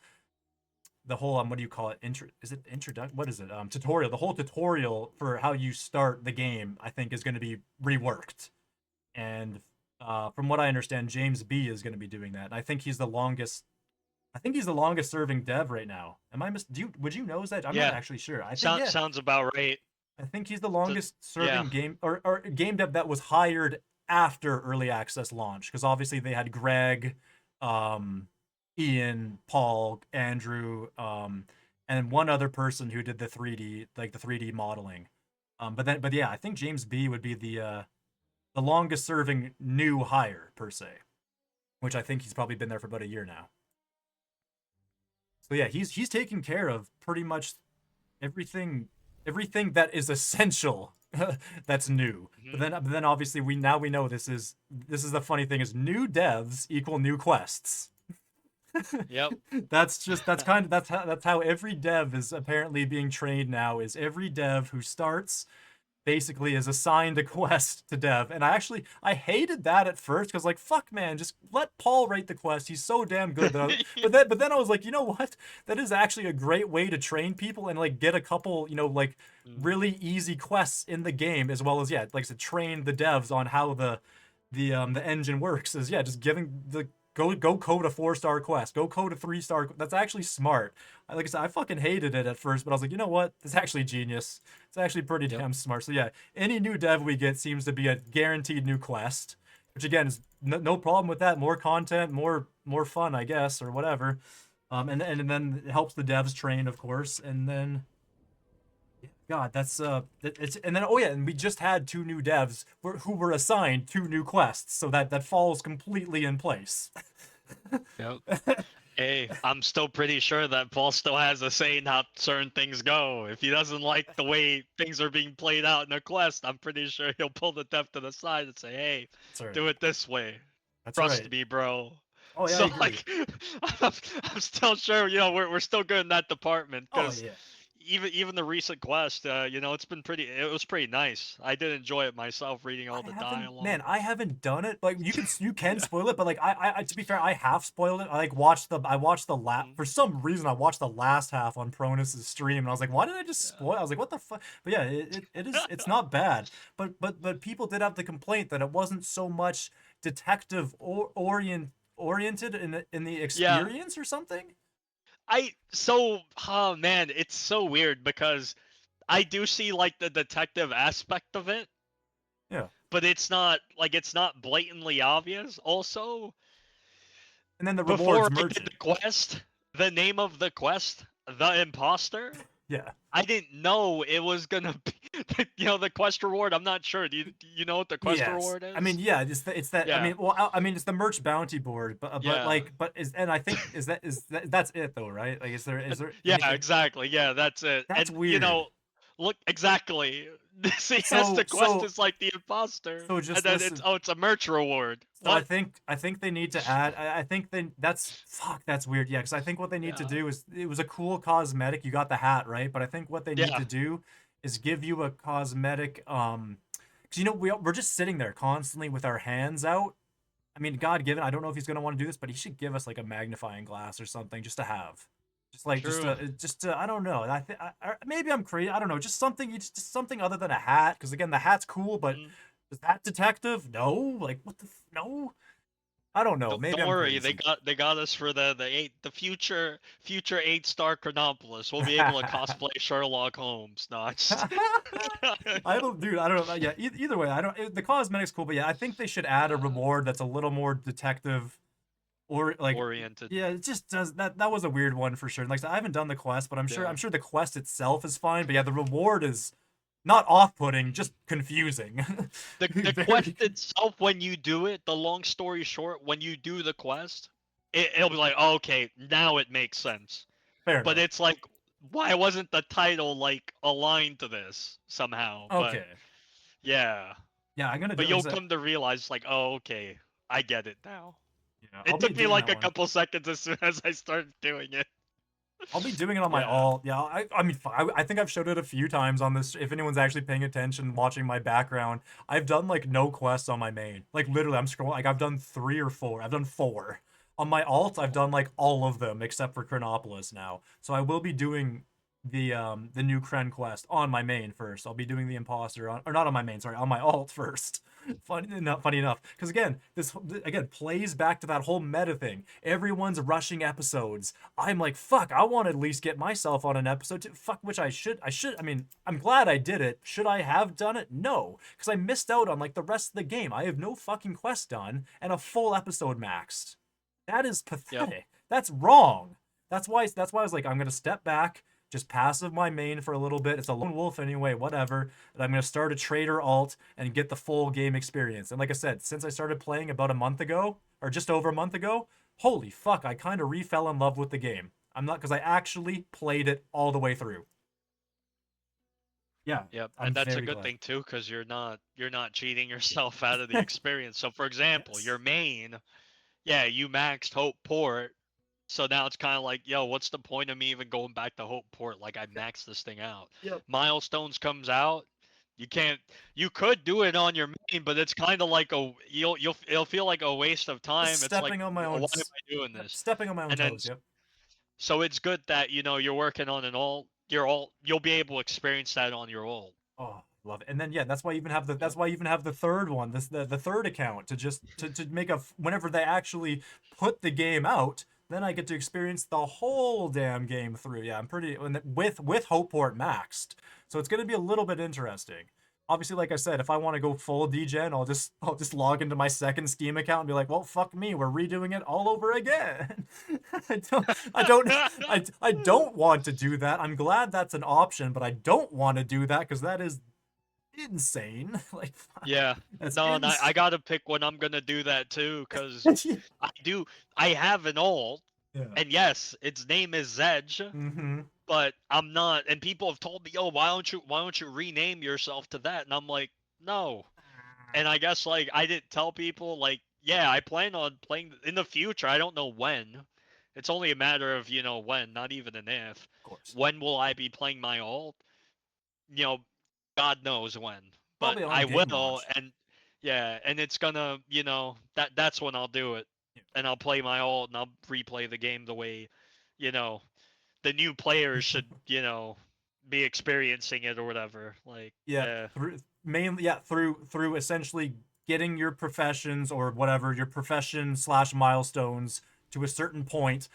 what do you call it? Is it introduction? What is it? Tutorial. The whole tutorial for how you start the game, I think, is going to be reworked. And from what I understand, James B is going to be doing that. And I think he's the longest. I think he's the longest serving dev right now. Am I would you know that? I'm not Yeah, actually sure. I think sounds yeah. sounds about right. I think he's the So, longest yeah, serving game or game dev that was hired after early access launch because obviously they had Greg, um, Ian, Paul, Andrew, and one other person who did the 3D modeling. But yeah, I think James B would be the longest serving new hire per se, which I think he's probably been there for about a year now. So yeah, he's taking care of pretty much everything that is essential that's new. But hmm then obviously we know this is the funny thing is new devs equal new quests. yep, That's how every dev is apparently being trained now is every dev who starts basically is assigned a quest to dev, and I hated that at first because like fuck man, just let Paul write the quest. He's so damn good. But then I was like, you know what? That is actually a great way to train people and like get a couple like really easy quests in the game as well as like to train the devs on how the engine works. Is just giving the go code a 4-star quest, go code a 3-star. That's actually smart. Like I said, I fucking hated it at first, but I was like, you know what? It's actually genius. It's actually pretty damn smart. So yeah, any new dev we get seems to be a guaranteed new quest, which again is no problem with that. More content, more fun, I guess, or whatever. And then it helps the devs train, of course, and then. God, that's it's and then and we just had 2 new devs who were assigned 2 new quests, so that falls completely in place. Yep. Hey, I'm still pretty sure that Paul still has a say in how certain things go. If he doesn't like the way things are being played out in a quest, I'm pretty sure he'll pull the dev to the side and say, "Hey, do it this way. That's Trust right. me, bro." Oh yeah, So I agree. like, I'm still sure we're still good in that department Oh because yeah. even the recent quest, it was pretty nice. I did enjoy it myself, reading all the dialogue. I haven't done it. Like you can Yeah. spoil it, but like I to be fair, I half spoiled it. I watched the last Mhm. for some reason I watched the last half on Pronus's stream, and I was like, why did I just Yeah. spoil? I was like, what the fuck? But yeah, it's not bad. But people did have the complaint that it wasn't so much detective oriented in the Yeah. experience or something. Oh man, it's so weird because I do see like the detective aspect of it, Yeah. but it's not blatantly obvious. Also, And then the before rewards I did merchant. the quest, the name of the quest, the imposter, Yeah. I didn't know it was gonna be the quest reward. I'm not sure. Do you know what the quest Yes. reward I mean, is? yeah, it's that. I Yeah. mean, well, I mean, it's the merch bounty board, but Yeah. like, but is and I think that's it though, right? Like, is there Yeah, anything? exactly. Yeah, that's it. That's And weird. look exactly. See, as the So quest so is like the imposter, so and just then it's listen. it's a merch reward. So What? I think they need to add. I think that's fuck. That's weird. Yeah, because I think what they need to Yeah. do is it was a cool cosmetic. You got the hat right, but I think what they need Yeah. to do is give you a cosmetic. Because we're just sitting there constantly with our hands out. I mean, God given, I don't know if he's gonna want to do this, but he should give us like a magnifying glass or something just to have. Just like True. just to, I don't know. Maybe I'm crazy. I don't know. Just something just something other than a hat. Because again, the hat's cool, but Mhm. is that detective? No. Like what no? I don't know. Maybe Don't I'm worry, they crazy. got us for the future 8-star Chronopolis. We'll be able to cosplay Sherlock Holmes. No, I just I don't, dude. I don't know. Yeah. Either way, I don't. The cosmetic's cool, but yeah, I think they should add a yeah, reward that's a little more detective, or like, oriented. yeah, it just does that. That was a weird one for sure. Like, I said, I haven't done the quest, but Yeah. I'm sure the quest itself is fine. But yeah, the reward is not off-putting, just confusing. The quest Very. itself, when you do it, the long story short, when you do the quest, it'll be like, oh, okay, now it makes sense. Fair But enough. it's like, why wasn't the title like aligned to this somehow? But Okay. yeah, Yeah, I'm gonna do. but Like I you'll said, come to realize like, oh, okay, I get it now. yeah, I'll It be took me doing like that a one. couple seconds as soon as I started doing it. I'll be doing it on my Yeah. alt. Yeah, I mean, I think I've showed it a few times on this. If anyone's actually paying attention, watching my background, I've done like no quests on my main. Like literally, I'm scrolling. Like I've done 3 or 4. I've done 4 on my alt. I've done like all of them except for Chronopolis now. So I will be doing the new Kren quest on my main first. I'll be doing the imposter on, or not on my main. Sorry, on my alt first. Funny enough, because again, this again plays back to that whole meta thing. Everyone's rushing episodes. I'm like, fuck, I want to at least get myself on an episode too. Fuck, which I mean, I'm glad I did it. Should I have done it? No, because I missed out on like the rest of the game. I have no fucking quest done and a full episode maxed. That is Yep. pathetic. That's wrong. That's why I was like, I'm gonna step back, just passive my main for a little bit. It's a lone wolf anyway, whatever. And I'm gonna start a trader alt and get the full game experience. And like I said, since I started playing about a month ago, or just over a month ago, holy fuck, I kind of refell in love with the game. I'm not because I actually played it all the way through. Yeah, Yep, I'm and that's a very good glad. thing too, because you're not cheating yourself out of the experience. So, for example, Yes. your main, yeah, you maxed Hope Port, so now it's kind of like, yo, what's the point of me even going back to Hope Port? Like I maxed this thing out. Yep. Milestones comes out, You can't. You could do it on your main, but it's kind of like it'll feel like a waste of Just time. It's like, stepping on my why own. am I doing Yep, this? stepping on my own And then toes. Yep. so it's good that you're working on an alt. You'll be able to experience that on your alt. Oh, love it. And then yeah, that's why you even have the Yep. third one, the third account to just to make whenever they actually put the game out, then I get to experience the whole damn game through. Yeah, I'm pretty with Hopeport maxed. So it's going to be a little bit interesting. Obviously, like I said, if I want to go full degen, I'll just log into my second Steam account and be like, well, fuck me, we're redoing it all over again. I don't want to do that. I'm glad that's an option, but I don't want to do that because that is insane. Like, Yeah. that's No, and I insane. gotta pick when I'm gonna do that too, cause I have an alt, Yeah. and yes, its name is Zedge, Mm-hmm. but I'm not. And people have told me, "Oh, why don't you rename yourself to that?" And I'm like, no. And I guess like I didn't tell people like, yeah, I plan on playing in the future. I don't know when. It's only a matter of when, not even an if. Of course. When will I be playing my alt? You know, God knows when. But Probably on I game will, launch. and yeah, and it's gonna, that's when I'll do it, Yeah. and I'll play my alt, and I'll replay the game the way, you know, the new players should, be experiencing it or whatever. Like, Yeah, yeah, through essentially getting your professions or whatever your profession slash milestones to a certain point,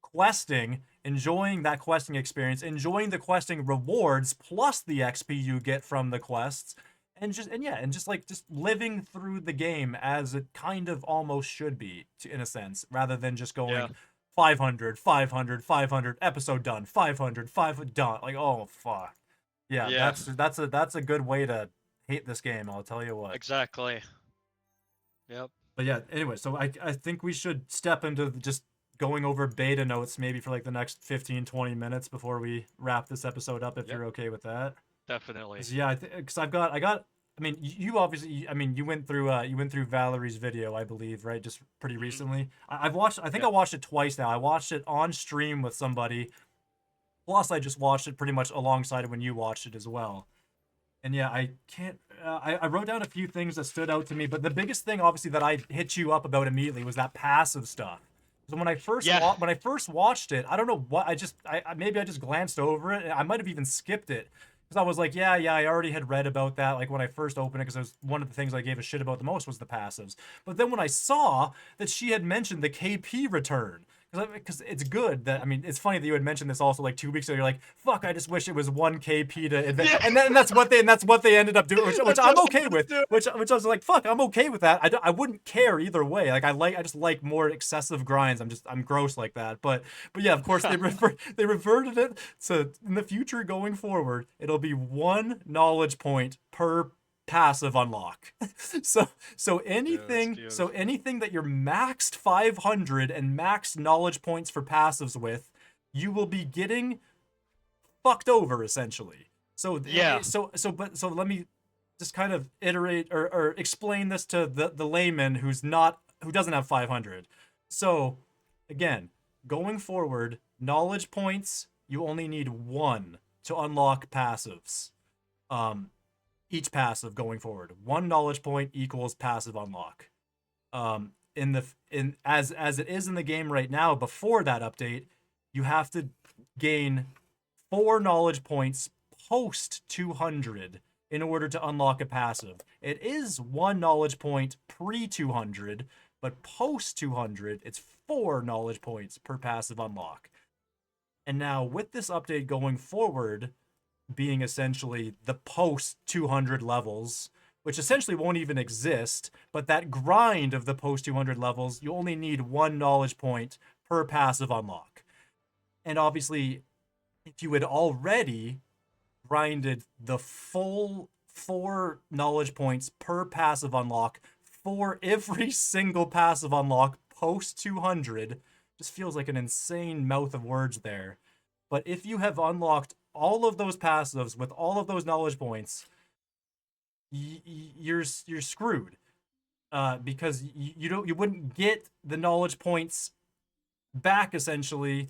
questing, enjoying that questing experience, enjoying the questing rewards plus the XP you get from the quests, and just living through the game as it kind of almost should be in a sense, rather than just yeah, going 500, 500, 500, episode done, 500, 500 done. Like, oh fuck. Yeah, yeah, that's a good way to hate this game, I'll tell you what. exactly. Yep, But yeah, anyway, so I think we should step into just going over beta notes maybe for like the next 15 20 minutes before we wrap this episode up if yep, you're okay with that. definitely. 'Cause, yeah, cuz I mean, you obviously I mean, you went through Valerie's video, I believe, right? Just pretty Hmm. recently. I've watched I think I Yep. watched it twice now. I watched it on stream with somebody. Plus I just watched it pretty much alongside when you watched it as well. And yeah, I can't. I wrote down a few things that stood out to me, but the biggest thing, obviously, that I hit you up about immediately was that passive stuff. So Yeah. when I first watched it, I don't know what maybe I just glanced over it. I might have even skipped it because I was like, yeah, I already had read about that. Like when I first opened it, because it was one of the things I gave a shit about the most was the passives. But then when I saw that she had mentioned the KP return, because it's good that, I mean, it's funny that you had mentioned this also like 2 weeks ago. You're like, fuck, I just wish it was 1 KP to advance. Yeah. And that's what they ended up doing, which That's I'm what okay I was with. doing. Which I was like, fuck, I'm okay with that. I wouldn't care either way. Like I just like more excessive grinds. I'm gross like that. But yeah, of course they reverted it. So in the future going forward, it'll be 1 knowledge point per passive unlock. so Yeah, that's so beautiful. anything that you're maxed 500 and maxed knowledge points for passives with, you will be getting fucked over essentially. Yeah. So let me just kind of iterate or explain this to the layman who doesn't have 500. So again, going forward, knowledge points, you only need 1 to unlock passives. Um, each passive going forward. 1 knowledge point equals passive unlock. In as it is in the game right now, before that update, you have to gain 4 knowledge points post 200 in order to unlock a passive. It is 1 knowledge point pre 200, but post 200, it's 4 knowledge points per passive unlock. And now with this update going forward, being essentially the post 200 levels, which essentially won't even exist, but that grind of the post 200 levels, you only need 1 knowledge point per passive unlock. And obviously, if you had already grinded the full 4 knowledge points per passive unlock for every single passive unlock post 200, just feels like an insane mouth of words there. But if you have unlocked all of those passives with all of those knowledge points, you're screwed. Because you wouldn't get the knowledge points back essentially,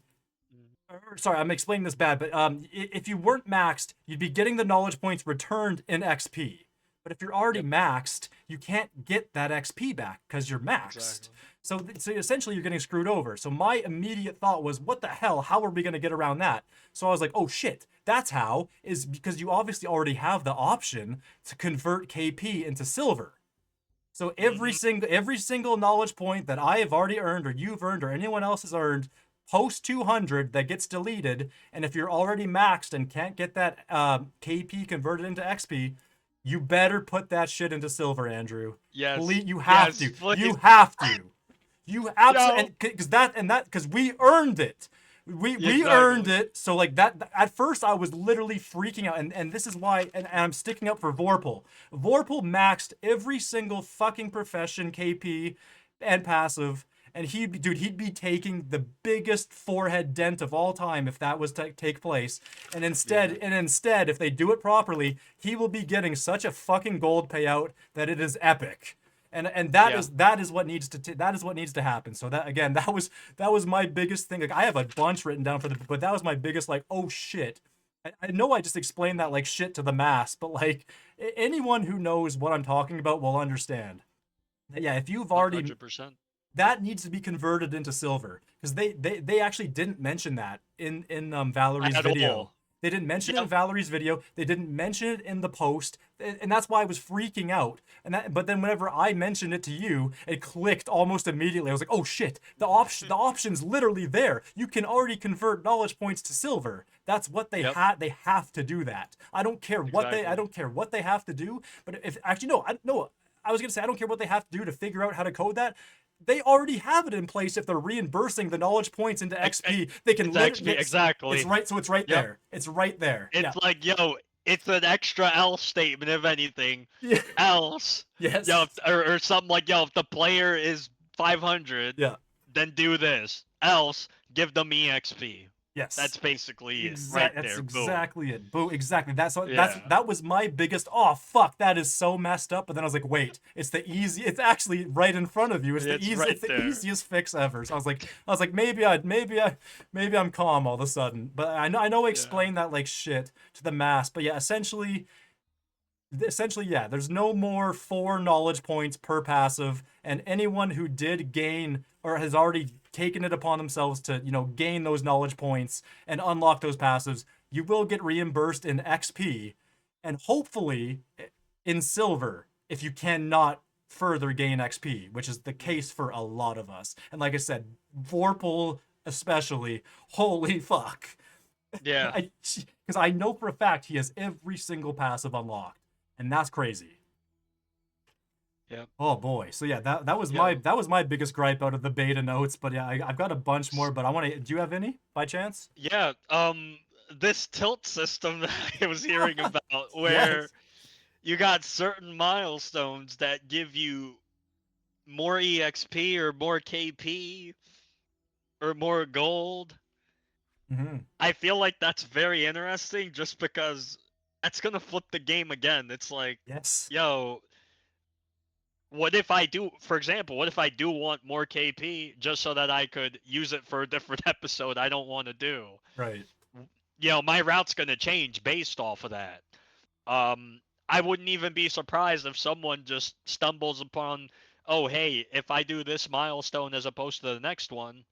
sorry, I'm explaining this bad, but if you weren't maxed, you'd be getting the knowledge points returned in XP. But if you're already Yep. maxed, you can't get that XP back because you're maxed. Exactly. So essentially, you're getting screwed over. So my immediate thought was, what the hell? How are we going to get around that? So I was like, oh shit, that's how, is because you obviously already have the option to convert KP into silver. So every single knowledge point that I have already earned, or you've earned, or anyone else has earned, post 200 that gets deleted, and if you're already maxed and can't get that KP converted into XP, you better put that shit into silver, Andrew. Yes. Please, you have Yes, to. please. You have to. You No. absolutely, because we earned it. We earned Exactly. it. So like that, at first I was literally freaking out, and this is why, and I'm sticking up for Vorpal. Vorpal maxed every single fucking profession KP and passive, and he'd be taking the biggest forehead dent of all time if that was to take place. And instead, if they do it properly, he will be getting such a fucking gold payout that it is epic. And that is what needs to happen. So that, again, that was my biggest thing. Like, I have a bunch written down but that was my biggest, like, oh shit. I know I just explained that like shit to the mass, but like anyone who knows what I'm talking about will understand. Yeah, if you've already 100%. that needs to be converted into silver, because they actually didn't mention that in Valerie's At video. all. They didn't mention it in Valerie's video. They didn't mention it in the post, and that's why I was freaking out. But then whenever I mentioned it to you, it clicked almost immediately. I was like, "Oh shit! The option's literally there. You can already convert knowledge points to silver. That's what they They have to do that. I don't care what they. I don't care what they have to do. But if actually no, I was gonna say I don't care what they have to do to figure out how to code that. They already have it in place. If they're reimbursing the knowledge points into XP, they can XP, exactly. It's right, so it's right there. It's right there. It's like, yo, it's an extra else statement, if anything. Yeah. Else. Yes. Yo, or something like, yo, if the player is 500, then do this. Else, give them EXP. Yes. That's basically it. Right there. That's Boom. exactly it. Boom. Exactly. That was my biggest. Oh fuck! That is so messed up. But then I was like, wait, it's the easy. It's actually right in front of you. It's the easiest fix ever. So I was like, maybe I'm calm all of a sudden. But I know I explained that like shit to the mass. But yeah, essentially, yeah, there's no more 4 knowledge points per passive, and anyone who did gain or has already taken it upon themselves to, gain those knowledge points and unlock those passives, you will get reimbursed in XP and hopefully in silver if you cannot further gain XP, which is the case for a lot of us. And like I said, Vorpal especially, holy fuck. Yeah. Because I know for a fact he has every single passive unlocked. And that's crazy. Yeah. Oh boy. So yeah, that was my biggest gripe out of the beta notes. But yeah, I've got a bunch more. But do you have any by chance? Yeah. This tilt system that I was hearing about, where you got certain milestones that give you more EXP or more KP or more gold. Mm-hmm. I feel like that's very interesting, just because that's gonna flip the game again. It's like, yo, what if I do, for example, what if I do want more KP just so that I could use it for a different episode I don't want to do? Right. My route's gonna change based off of that. I wouldn't even be surprised if someone just stumbles upon, oh hey, if I do this milestone as opposed to the next one,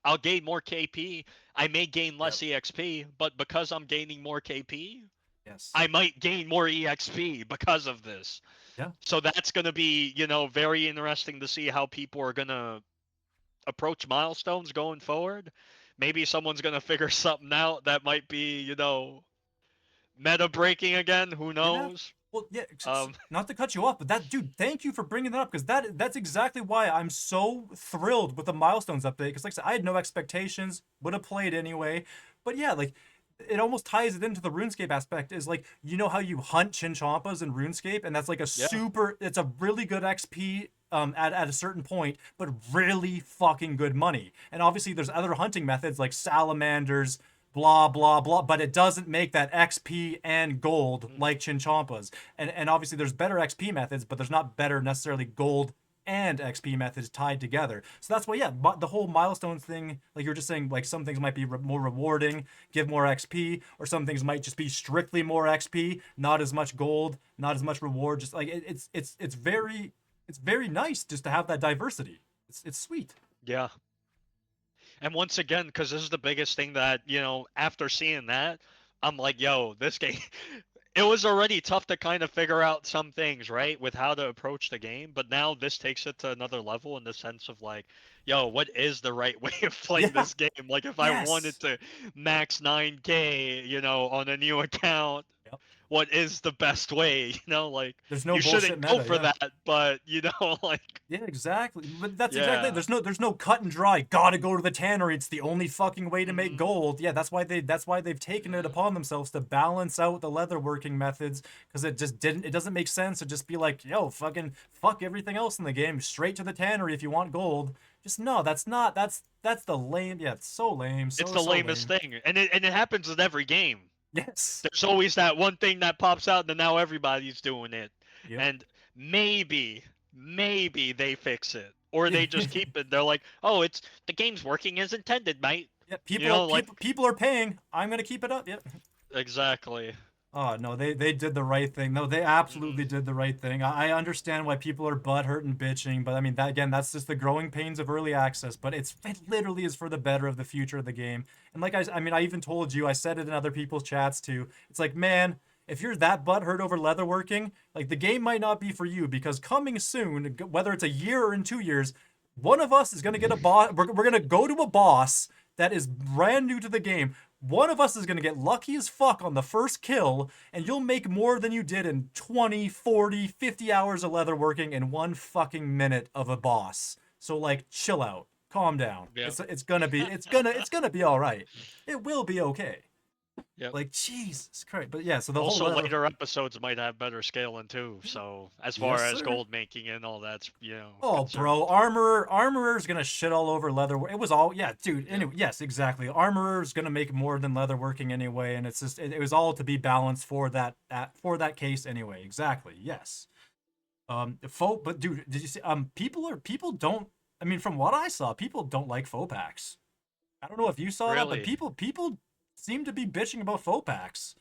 I'll gain more KP. I may gain less EXP, but because I'm gaining more KP, I might gain more EXP because of this. Yeah. So that's going to be, very interesting to see how people are going to approach milestones going forward. Maybe someone's going to figure something out that might be, meta breaking again. Who knows? Well, yeah, not to cut you off, but dude, thank you for bringing that up, because that's exactly why I'm so thrilled with the Milestones update. Because like I said, I had no expectations, would have played anyway. But yeah, like, it almost ties it into the RuneScape aspect. Is like, how you hunt Chinchompas in RuneScape, and that's like it's a really good XP at a certain point, but really fucking good money. And obviously there's other hunting methods like salamanders, blah blah blah, but it doesn't make that XP and gold like Chinchompas. And obviously there's better XP methods, but there's not better necessarily gold and XP methods tied together. So that's why, yeah, the whole milestones thing, like you're just saying, like some things might be more rewarding, give more XP, or some things might just be strictly more XP, not as much gold, not as much reward. Just like it's very nice just to have that diversity. It's sweet. Yeah. And once again, because this is the biggest thing that, after seeing that, I'm like, yo, this game, it was already tough to kind of figure out some things, right, with how to approach the game. But now this takes it to another level in the sense of like, yo, what is the right way of playing Yeah. this game? Like, if I wanted Yes. to max 9K, on a new account, Yep. what is the best way? Like, There's no you bullshit shouldn't go meta. for Yeah. that, but, like, Yeah, exactly. But that's exactly it. yeah. There's no cut and dry. Gotta go to the tannery. It's the only fucking way to make Mhm. gold. Yeah, that's why they've taken it upon themselves to balance out the leatherworking methods, because it doesn't make sense to just be like, yo, fucking fuck everything else in the game. Straight to the tannery if you want gold. Just no, that's the lame. Yeah, it's so lame. It's So the so lamest lame. thing, and it happens in every game. Yes. There's always that one thing that pops out, and now everybody's doing it. Yep. And maybe they fix it, or they just keep it. They're like, oh, it's the game's working as intended, mate. Yeah, Like people are paying. I'm gonna keep it up. Yep. exactly. Oh no, they did the right thing. No, they Hmm. absolutely did the right thing. I understand why people are butthurt and bitching, but I mean that again, that's just the growing pains of early access. But it literally is for the better of the future of the game. And like I mean, I even told you, I said it in other people's chats too. It's like, man, if you're that butthurt over leatherworking, like the game might not be for you, because coming soon, whether it's a year or in 2 years, one of us is gonna get a boss. We're gonna go to a boss that is brand new to the game. One of us is going to get lucky as fuck on the first kill, and you'll make more than you did in 20, 40, 50 hours of leatherworking in 1 fucking minute of a boss. So like chill out. Calm down. Yeah. It's gonna be all right. It will be okay. Yep. Like Jesus Christ. But yeah, so the whole Also, later episodes might have better scaling too. So as far yes as sir. gold making and all that's Oh, bro, concerned. armorer's gonna shit all over leather. It was all, yeah, dude. Yep. Anyway, yes, exactly. Armorer's gonna make more than leatherworking anyway, and it's just it was all to be balanced for that case anyway. Exactly. Yes. But dude, did you see? People don't. I mean, from what I saw, people don't like faux packs. I don't know if you saw that, but Really. people seem to be bitching about faux packs.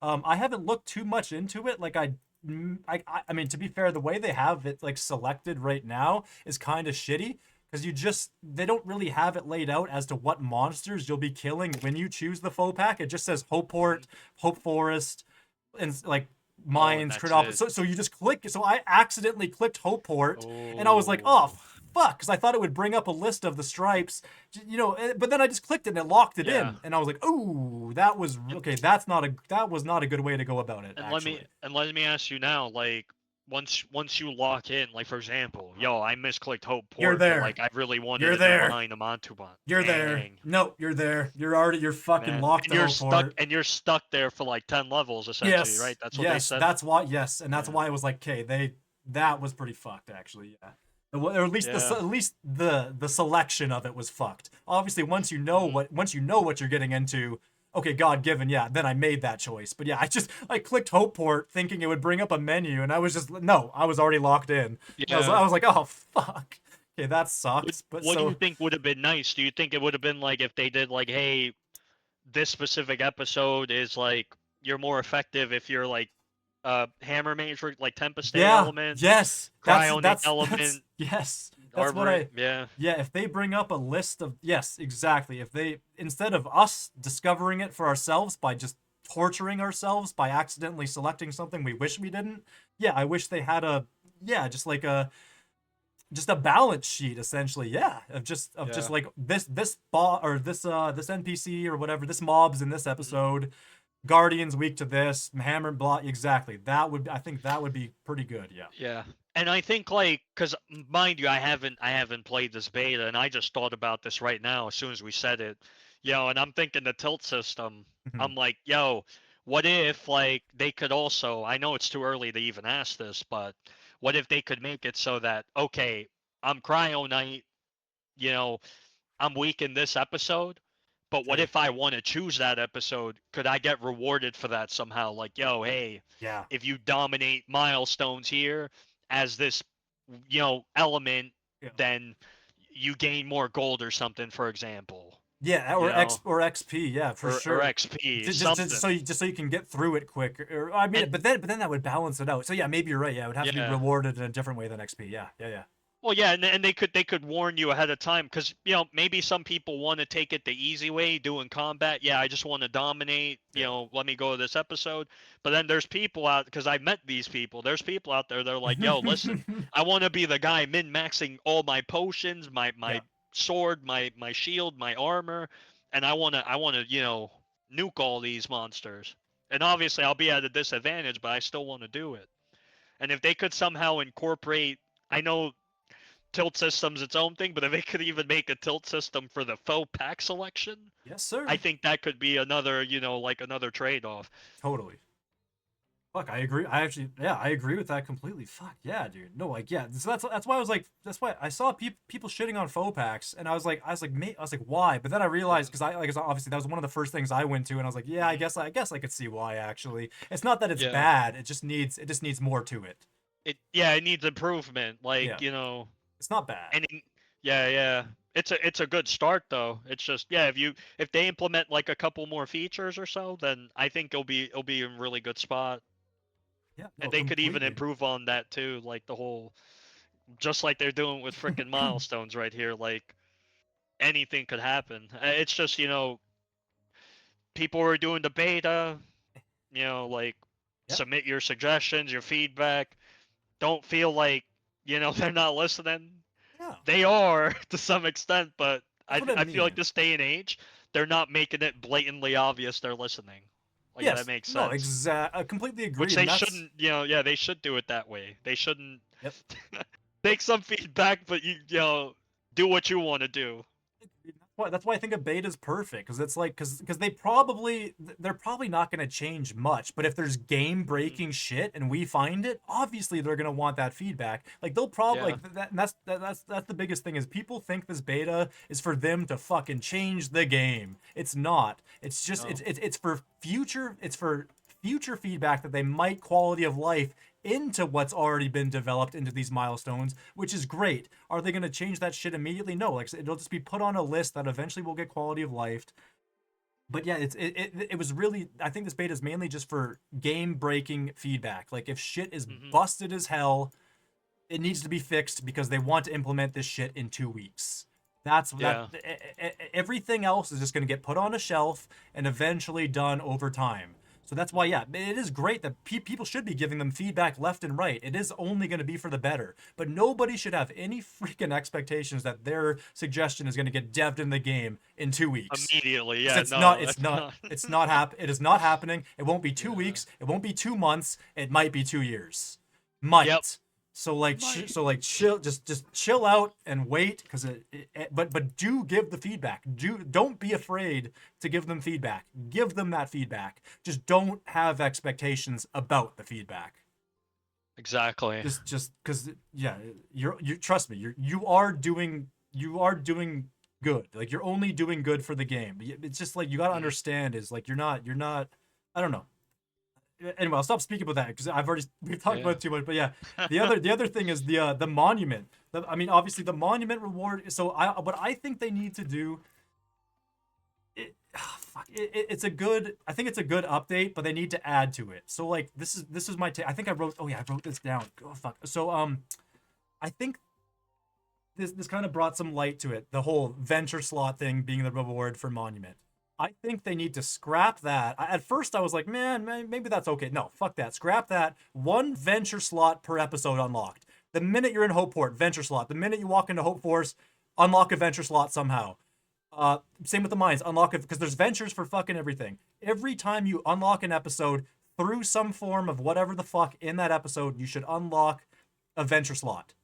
I haven't looked too much into it. Like I mean, to be fair, the way they have it like selected right now is kind of shitty, because they don't really have it laid out as to what monsters you'll be killing when you choose the faux pack. It just says Mhm. Hopeport, Hope Forest, and like Oh, and mines, that's Crit. it. So you just click. So I accidentally clicked Hopeport, and I was like, oh Oh. fuck, because I thought it would bring up a list of the stripes, but then I just clicked it and it locked it Yeah. in, and I was like, ooh, that was okay. That was not a good way to go about it, And actually. let me ask you now, like once you lock in, like for example, yo, I misclicked Hope You're Port, but there. like I really wanted You're to there. divine a Montauban. You're there. Dang, No, you're there. You're fucking man. locked And to you're hope stuck for it. and you're stuck there for like 10 levels essentially, Yes, right? That's what they yes, said. and that's Yeah. why it was like, okay, that was pretty fucked, actually. Yeah, or at least Yeah. the selection of it was fucked. Obviously, Hmm. once you know what you're getting into, okay, God given, yeah, then I made that choice. But yeah, I clicked Hopeport thinking it would bring up a menu, and I was just no, I was already locked in. Yeah. I was like, oh fuck, okay, that What sucks. But what do you so think would have been nice? Do you think it would have been like if they did like, hey, this specific episode is like you're more effective if you're like hammer mage, like Tempest A yeah, element, yes, cryonic that's element, yes, that's what armor. I. Yeah. Yeah, if they bring up a list of, yes, exactly. If they, instead of us discovering it for ourselves by just torturing ourselves by accidentally selecting something we wish we didn't. Yeah, I wish they had yeah, just a balance sheet essentially. Yeah, of just Yeah. like this bot or this NPC or whatever, this mob's in this Mhm. episode. Guardians weak to this, Hammer and Blot, exactly. I think that would be pretty good. Yeah. Yeah. And I think like, cause mind you, I haven't played this beta, and I just thought about this right now as soon as we said it, and I'm thinking the tilt system. Mhm. I'm like, yo, what if like they could also? I know it's too early to even ask this, but what if they could make it so that okay, I'm Cryo Knight, you know, I'm weak in this episode, but what Sure. if I want to choose that episode? Could I get rewarded for that somehow? Like, yo, hey, Yeah. if you dominate milestones here as this element, Yeah. then you gain more gold or something, for example. Yeah, or XP, yeah, for Or sure. XP, Just something. so you can get through it quick. Or I mean, And but then that would balance it out. So yeah, maybe you're right. Yeah, it would have to be yeah. rewarded in a different way than XP. Yeah, yeah. Well, yeah, and they could warn you ahead of time, because maybe some people want to take it the easy way, doing combat. Yeah, I just want to dominate. Let me go to this episode. But then there's people out, because I met these people. There's people out there. They're like, yo, listen, I want to be the guy min-maxing all my potions, my Yeah. sword, my shield, my armor, and I want to nuke all these monsters. And obviously, I'll be at a disadvantage, but I still want to do it. And if they could somehow incorporate, I know tilt system's its own thing, but if they could even make a tilt system for the faux pack selection, Yes, sir. I think that could be another, like another trade-off. Totally. Fuck, I agree. I agree with that completely. Fuck yeah, dude. No, like, yeah. So that's why I was like, that's why I saw people shitting on faux packs, and I was like, why? But then I realized, because obviously that was one of the first things I went to, and I was like, yeah, I guess I could see why. Actually, it's not that it's Yeah. bad. It just needs more to it. It needs improvement. Like, Yeah. It's not bad. and yeah. It's a good start though. It's just, yeah, if they implement like a couple more features or so, then I think it'll be in a really good spot. Yeah, no, And they could even completely. improve on that too, like the whole, just like they're doing with freaking milestones right here. Like, anything could happen. It's just, people were doing the beta, like, Yep. submit your suggestions, your feedback. Don't feel like, they're not listening. Yeah. They are to some extent, but That's what I I feel like mean. this day and age, they're not making it blatantly obvious they're listening. Like, Yes. that makes No, sense. I completely agree. Which And they that's shouldn't, they should do it that way. They shouldn't Yep. take some feedback, but do what you want to do. That's why I think a beta is perfect, because it's like, because they're probably not going to change much, but if there's game breaking shit and we find it, obviously they're going to want that feedback. Like, they'll probably Yeah. like that, and that's the biggest thing, is people think this beta is for them to fucking change the game. It's not. It's just No. it's for future feedback that they might quality of life into what's already been developed into these milestones, which is great. Are they going to change that shit immediately? No, like, it'll just be put on a list that eventually will get quality of life. But yeah, it was really, I think this beta is mainly just for game breaking feedback. Like, if shit is busted as hell, it needs to be fixed, because they want to implement this shit in 2 weeks. Yeah. Everything else is just going to get put on a shelf and eventually done over time. So that's why, yeah, it is great that people should be giving them feedback left and right. It is only going to be for the better. But nobody should have any freaking expectations that their suggestion is going to get devved in the game in 2 weeks. Immediately, 'Cause yeah. it's No, not. that's It's not. It is not happening. It won't be 2 weeks. It won't be 2 months. It might be 2 years. Might. Yep. So like, Might. chill, just chill out and wait, because but do give the feedback. Don't be afraid to give them feedback. Give them that feedback. Just don't have expectations about the feedback. Exactly. Just because, yeah, you trust me. You are doing good. Like, you're only doing good for the game. It's just like, you gotta understand, is like, you're not. I don't know. Anyway, I'll stop speaking about that, because we've talked about it too much. But yeah, the other thing is the monument. I mean, obviously the monument reward. So what I think they need to do. It's a good. I think it's a good update, but they need to add to it. So like, this is my take. I think I wrote. Oh yeah, I wrote this down. Oh fuck. So I think this kind of brought some light to it. The whole venture slot thing being the reward for monument. I think they need to scrap that. At first, I was like, man, maybe that's okay. No, fuck that. Scrap that. 1 venture slot per episode unlocked. The minute you're in Hopeport, venture slot. The minute you walk into Hope Force, unlock a venture slot somehow. Same with the mines. Unlock it, because there's ventures for fucking everything. Every time you unlock an episode through some form of whatever the fuck in that episode, you should unlock a venture slot.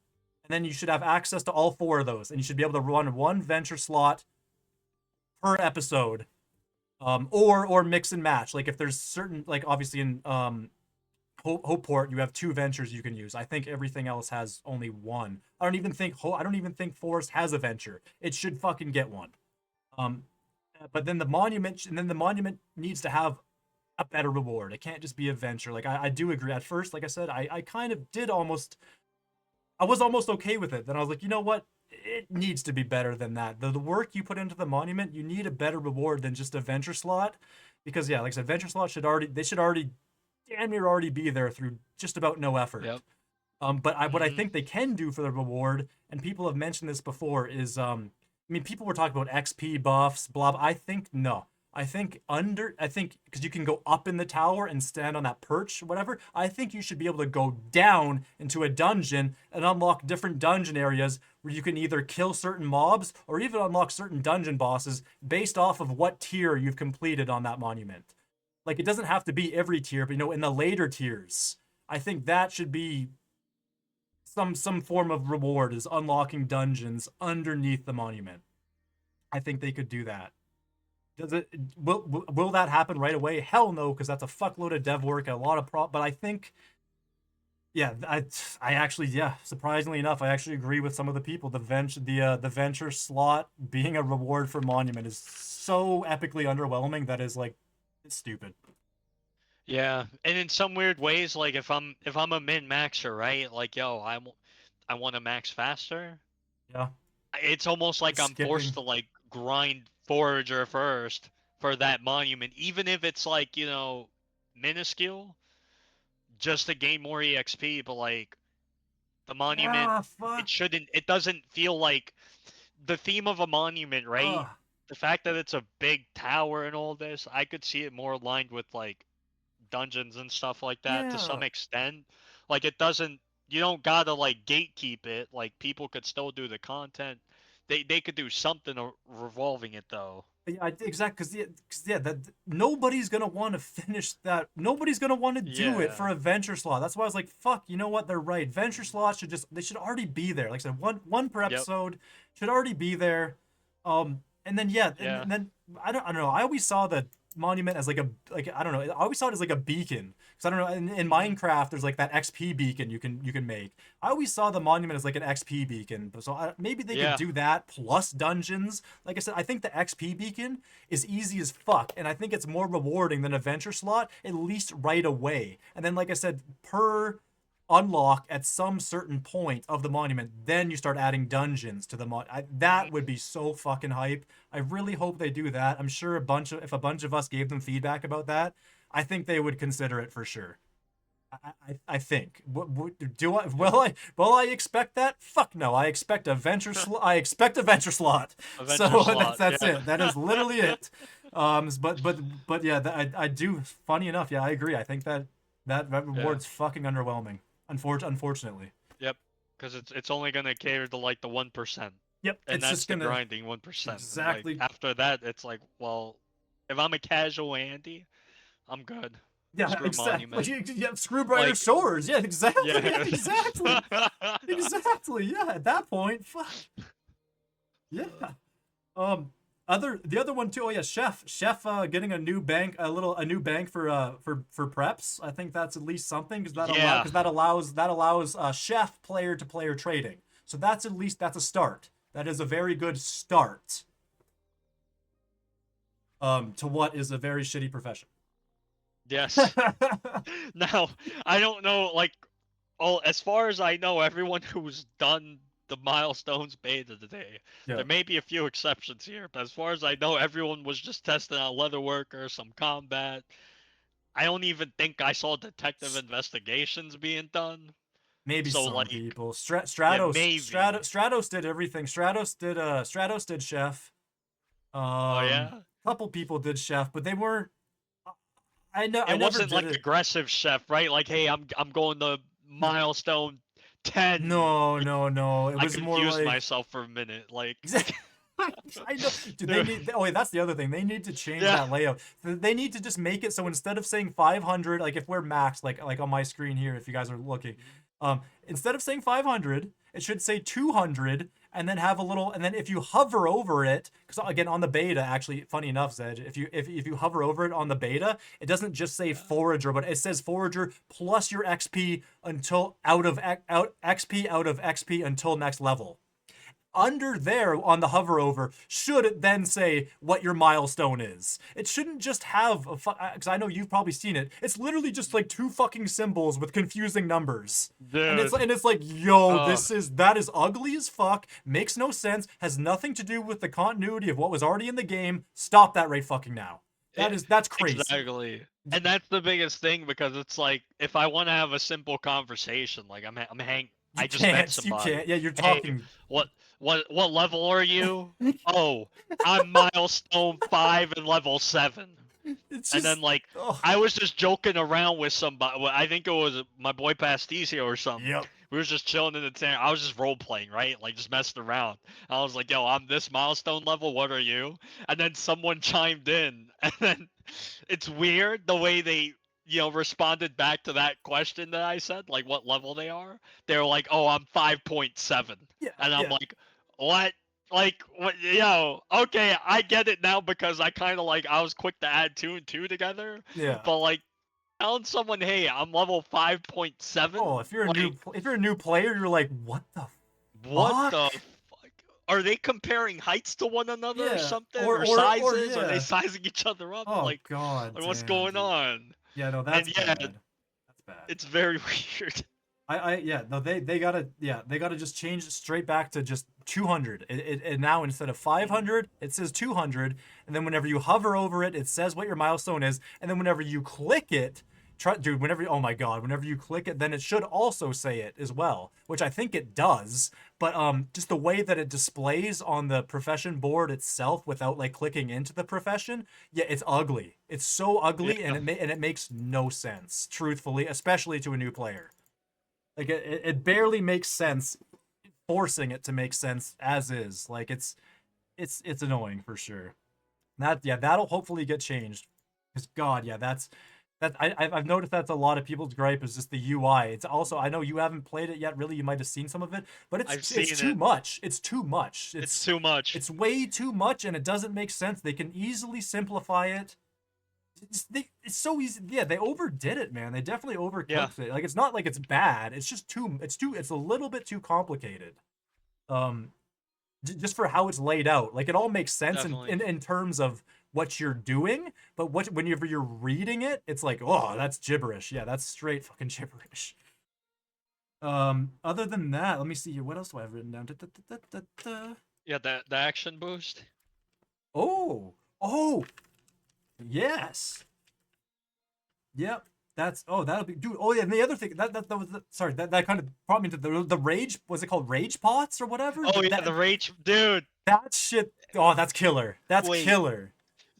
And then you should have access to all 4 of those. And you should be able to run 1 venture slot per episode. Or mix and match. Like, if there's certain, like, obviously in Hopeport, you have 2 ventures you can use. I think everything else has only 1. I don't even think Forest has a venture. It should fucking get one. But then the monument needs to have a better reward. It can't just be a venture. Like, I do agree. At first, like I said, I kind of did almost I was almost okay with it. Then I was like, you know what? It needs to be better than that. The work you put into the monument, you need a better reward than just a venture slot. Because yeah, like I said, venture slot should already damn near already be there through just about no effort. Yep. What I Hmm. think they can do for the reward, and people have mentioned this before, is I mean, people were talking about XP buffs, blah, blah. I think no. I think because you can go up in the tower and stand on that perch, whatever. I think you should be able to go down into a dungeon and unlock different dungeon areas where you can either kill certain mobs or even unlock certain dungeon bosses based off of what tier you've completed on that monument. Like it doesn't have to be every tier, but in the later tiers, I think that should be some form of reward is unlocking dungeons underneath the monument. I think they could do that. Does it will that happen right away? Hell no, because that's a fuckload of dev work, a lot of but I think yeah, I actually yeah, surprisingly enough, I actually agree with some of the people. The venture slot being a reward for monument is so epically underwhelming that is like it's stupid. Yeah, and in some weird ways, like if I'm a min maxer, right? Like, yo, I want to max faster. Yeah, It's almost like I'm forced skipping. to like grind forager first for that monument, even if it's like, minuscule, just to gain more EXP. But like the monument, Ah, fuck. it doesn't feel like the theme of a monument, right? Ugh. The fact that it's a big tower and all this, I could see it more aligned with like dungeons and stuff like that to Yeah. some extent. Like it doesn't, you don't gotta like gatekeep it. Like people could still do the content. They could do something revolving it though. Yeah, exactly. Because that nobody's gonna want to finish that. Nobody's gonna want to do it Yeah. for a venture slot. That's why I was like, "Fuck." You know what? They're right. Venture slots they should already be there. Like I said, one per Yep. episode should already be there. And then yeah, Yeah. and then I don't know. I always saw the monument as like I don't know. I always saw it as like a beacon because I don't know. In Hmm. Minecraft, there's like that XP beacon you can make. I always saw the monument as like an XP beacon. So maybe they could Yeah. do that plus dungeons. Like I said, I think the XP beacon is easy as fuck, and I think it's more rewarding than a venture slot, at least right away. And then, like I said, per unlock at some certain point of the monument, then you start adding dungeons to the that would Hmm. be so fucking hype. I really hope they do that. I'm sure if a bunch of us gave them feedback about that, I think they would consider it for sure. I think. Do I? Yep. Will I expect that? Fuck no. I expect a venture slot. Adventure So slot. that's Yeah. it. That is literally it. But yeah, I do. Funny enough, yeah, I agree. I think that Yeah. reward's fucking underwhelming. Unfortunately. Yep. Because it's only gonna cater to like the 1%, Yep. and It's that's just the gonna grinding 1%. And like exactly. after that, it's like, well, if I'm a casual Andy, I'm good. Yeah, Screw exactly. monument. Yeah, Screwbrighter Like, Shores. Yeah, exactly. Yeah, yeah. exactly. Exactly. Yeah, at that point, fuck. Yeah. Um, the other one too. Oh yeah, chef. Getting a new bank for preps. I think that's at least something because Yeah. that allows chef player to player trading. So that's a start. That is a very good start. To what is a very shitty profession. Yes. Now, I don't know, like, as far as I know, everyone who's done the Milestones beta today, Yeah. there may be a few exceptions here, but as far as I know, everyone was just testing out leatherworker, some combat. I don't even think I saw detective investigations being done. Maybe So, some like, people. yeah, maybe. Stratos did everything. Stratos did chef. Oh, yeah? Couple people did chef, but they weren't. I It never wasn't did like it. aggressive chef, right? Like, hey, I'm going to milestone 10. No, Like, no, no. It I was more confused like myself for a minute. Like, I know, dude. They yeah, need. Oh, yeah, that's the other thing. They need to change that layout. They need to just make it so instead of saying 500, like if we're max, like on my screen here, if you guys are looking, instead of saying 500, it should say 200, and then have a little. And then if you hover over it, because again on the beta, actually, funny enough, Zed, if you hover over it on the beta, it doesn't just say forager, but it says forager plus your XP until out XP out of XP until next level. under there on the hover over should it then say what your milestone is. It shouldn't just have a because I know you've probably seen it. It's literally just like 2 fucking symbols with confusing numbers. Dude. And it's like, yo, that is ugly as fuck, makes no sense, has nothing to do with the continuity of what was already in the game. Stop that right fucking now. That's crazy. Exactly. And that's the biggest thing, because it's like, if I want to have a simple conversation, like I just met somebody. You can't. Yeah, you're talking. Hey, what level are you? Oh, I'm milestone 5 and level 7. It's just, and then like I was just joking around with somebody. I think it was my boy Pastisio or something. Yep. We were just chilling in the tent. I was just role playing, right? Like just messing around. I was like, "Yo, I'm this milestone level. What are you?" And then someone chimed in, and then it's weird the way they responded back to that question that I said, like what level they are. They were like, "Oh, I'm 5.7," and I'm like, "What?" Like, what? Yo, okay, I get it now, because I kind of like, I was quick to add 2 and 2 together. Yeah. But like, telling someone, hey, I'm level 5.7. Oh, if you're a new player, you're like, what the what the fuck? Are they comparing heights to one another or something? Or sizes? Are they sizing each other up? Oh, like, God. Like, what's going on? Yeah, no, that's bad. That's bad. It's very weird. They gotta just change it straight back to just 200. It now, instead of 500, it says 200, and then whenever you hover over it, it says what your milestone is, and then whenever you click it, whenever you click it, then it should also say it as well, which I think it does, but just the way that it displays on the profession board itself without like clicking into the profession, it's ugly. It's so ugly, and it makes no sense, truthfully, especially to a new player. Like it barely makes sense, forcing it to make sense as is. Like it's annoying for sure. That'll hopefully get changed. Because God, I've noticed that's a lot of people's gripe is just the UI. It's also, I know you haven't played it yet. Really, you might have seen some of it, but it's too much. It's too much. It's too much. It's way too much, and it doesn't make sense. They can easily simplify it. It's so easy. Yeah, they overdid it, man. They definitely overcooked it. Like, it's not like it's bad. It's just it's a little bit too complicated. Just for how it's laid out. Like, it all makes sense in terms of what you're doing, but whenever you're reading it, it's like, oh, that's gibberish. Yeah, that's straight fucking gibberish. Other than that, let me see here. What else do I have written down? Yeah, the action boost. Oh, yes. Yep. That'll be, dude. Oh yeah, and the other thing that was sorry, that kind of brought me to the rage. Was it called rage pots or whatever? Oh yeah, the rage, dude. That shit. Oh, that's killer. That's killer.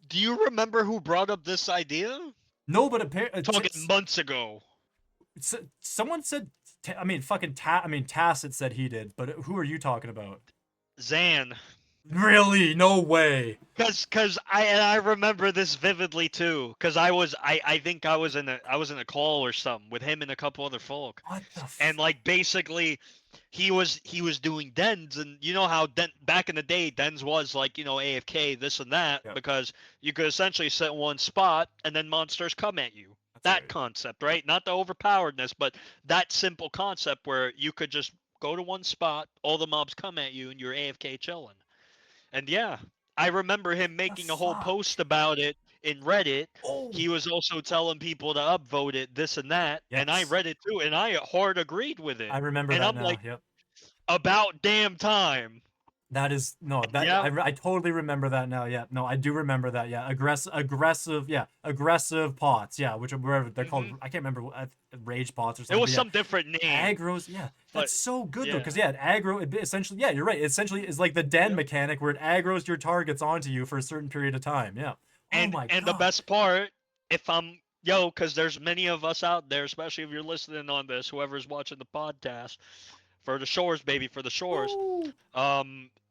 Do you remember who brought up this idea? No, but apparently talking months ago. Someone said. Tacit said he did, but who are you talking about? Zan. Really? No way. Cause I remember this vividly too. Cause I think I was in a call or something with him and a couple other folk. What the and like basically he was doing dens, and you know how back in the day dens was like, AFK this and that, because you could essentially sit in one spot and then monsters come at you. That concept, right? Not the overpoweredness, but that simple concept where you could just go to one spot, all the mobs come at you, and you're AFK chilling. And yeah, I remember him making a whole post about it in Reddit. Oh. He was also telling people to upvote it, this and that. Yes. And I read it too, and I hard agreed with it. I remember that now. Like, about damn time. That is I totally remember that now. Yeah, no, I do remember that. Yeah, aggressive pots. Yeah, which are wherever they're called. I can't remember rage pots or something. It was some different name. Aggros. Yeah, that's so good though, because aggro. It essentially, you're right. It essentially is like the den mechanic where it aggroes your targets onto you for a certain period of time. Yeah. And the best part, because there's many of us out there, especially if you're listening on this, whoever's watching the podcast. For the shores, baby, for the shores. Ooh.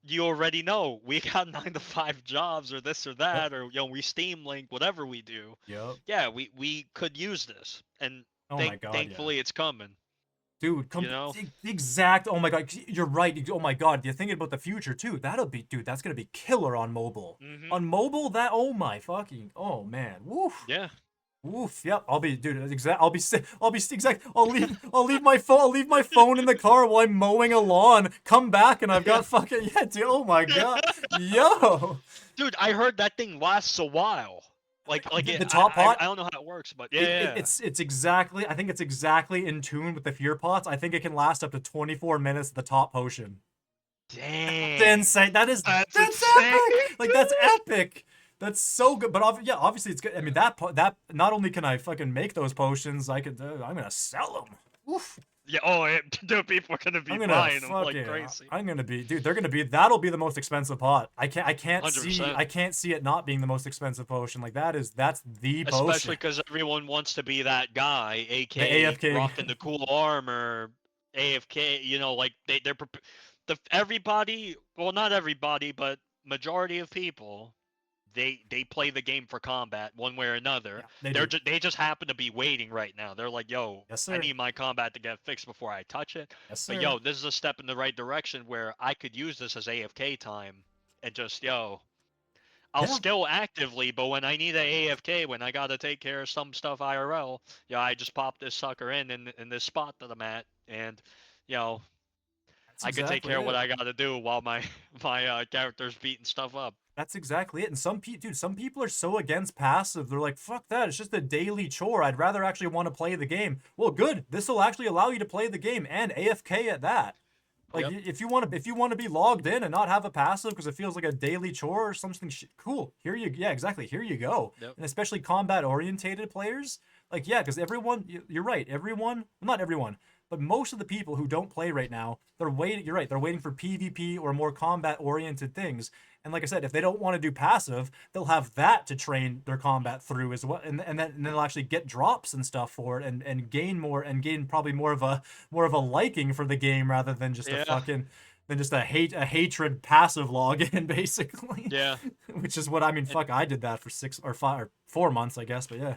You already know we got 9 to 5 jobs or this or that, or we Steam Link, whatever we do. Yep. Yeah, we could use this, and thankfully it's coming. Dude, the exact. Oh my god, you're right. Oh my god, you're thinking about the future too. That's gonna be killer on mobile. Mm-hmm. On mobile, oh my fucking. Oh man, woof. Yeah. Oof. Yep. I'll be, dude. Exact. I'll be exact. I'll leave my phone. I'll leave my phone in the car while I'm mowing a lawn. Come back and I've got fucking yeah, dude. Oh my god. Yo. Dude, I heard that thing lasts a while. Like The top pot. I don't know how it works, but yeah, It's exactly. I think it's exactly in tune with the fear pots. I think it can last up to 24 minutes. The top potion. Dang. That's insane. That's insane. epic. Like that's epic. That's so good. But yeah, obviously it's good. I mean that not only can I fucking make those potions, I'm gonna sell them. Oof. Yeah. Oh, dude, people are gonna be buying them like crazy. I'm gonna be, dude. That'll be the most expensive pot. I can't 100%. see it not being the most expensive potion. Like that's the potion. Especially because everyone wants to be that guy, aka AFK. rocking the cool armor, AFK. You know, like everybody. Well, not everybody, but majority of people. They play the game for combat one way or another. Yeah, they just happen to be waiting right now. They're like, yo, yes, I need my combat to get fixed before I touch it. Yes, sir. But yo, this is a step in the right direction where I could use this as AFK time and just I'll still actively, but when I need a AFK, when I gotta take care of some stuff IRL, I just pop this sucker in this spot that I'm at, and I can take care of what I gotta do while my character's beating stuff up. That's exactly it. And some people are so against passive. They're like, fuck that. It's just a daily chore. I'd rather actually want to play the game. Well, good. This will actually allow you to play the game and AFK at that. Like if you want to be logged in and not have a passive because it feels like a daily chore or something, cool. Here you go. Yep. And especially combat orientated players, like because everyone, you're right. Everyone, not everyone, but most of the people who don't play right now, they're waiting. You're right. They're waiting for PvP or more combat oriented things. And like I said, if they don't want to do passive, they'll have that to train their combat through as well, and then they'll actually get drops and stuff for it, and gain probably more of a liking for the game rather than just a hatred passive login basically. Yeah. Which is what I mean. Fuck, I did that for 4 months, I guess, but yeah.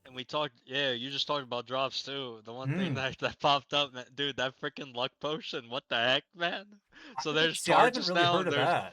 And we talked, you just talked about drops too. The one thing that popped up, dude, that freaking luck potion. What the heck, man? So there's charges really now. Heard of that.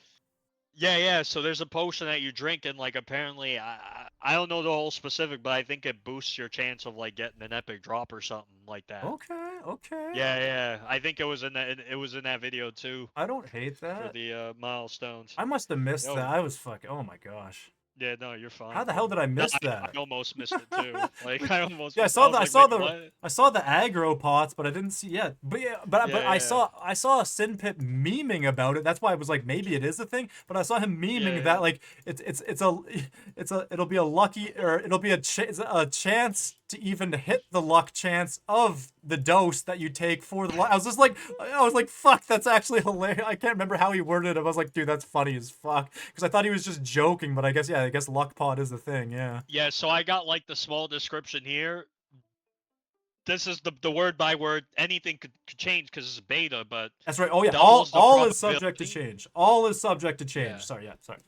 Yeah. So there's a potion that you drink, and like apparently, I don't know the whole specific, but I think it boosts your chance of like getting an epic drop or something like that. Okay. Yeah. I think it was in that video too. I don't hate that. For the milestones. I must have missed that. I was fucking. Oh my gosh. Yeah, no, you're fine. How the hell did I miss that? I almost missed it too. Like I almost. Yeah, I saw the aggro pots, but I didn't see. I saw a Sinpip memeing about it. That's why I was like, maybe it is a thing. But I saw him memeing that like it'll be a lucky, or it'll be a chance to even hit the luck chance of the dose that you take for the luck. I was like, fuck, that's actually hilarious. I can't remember how he worded it. I was like, dude, that's funny as fuck. Because I thought he was just joking, but I guess luck pod is the thing, yeah. Yeah, so I got like the small description here. This is the word by word. Anything could change because it's beta, but that's right. Oh yeah, all is subject to change. All is subject to change. Yeah. Sorry.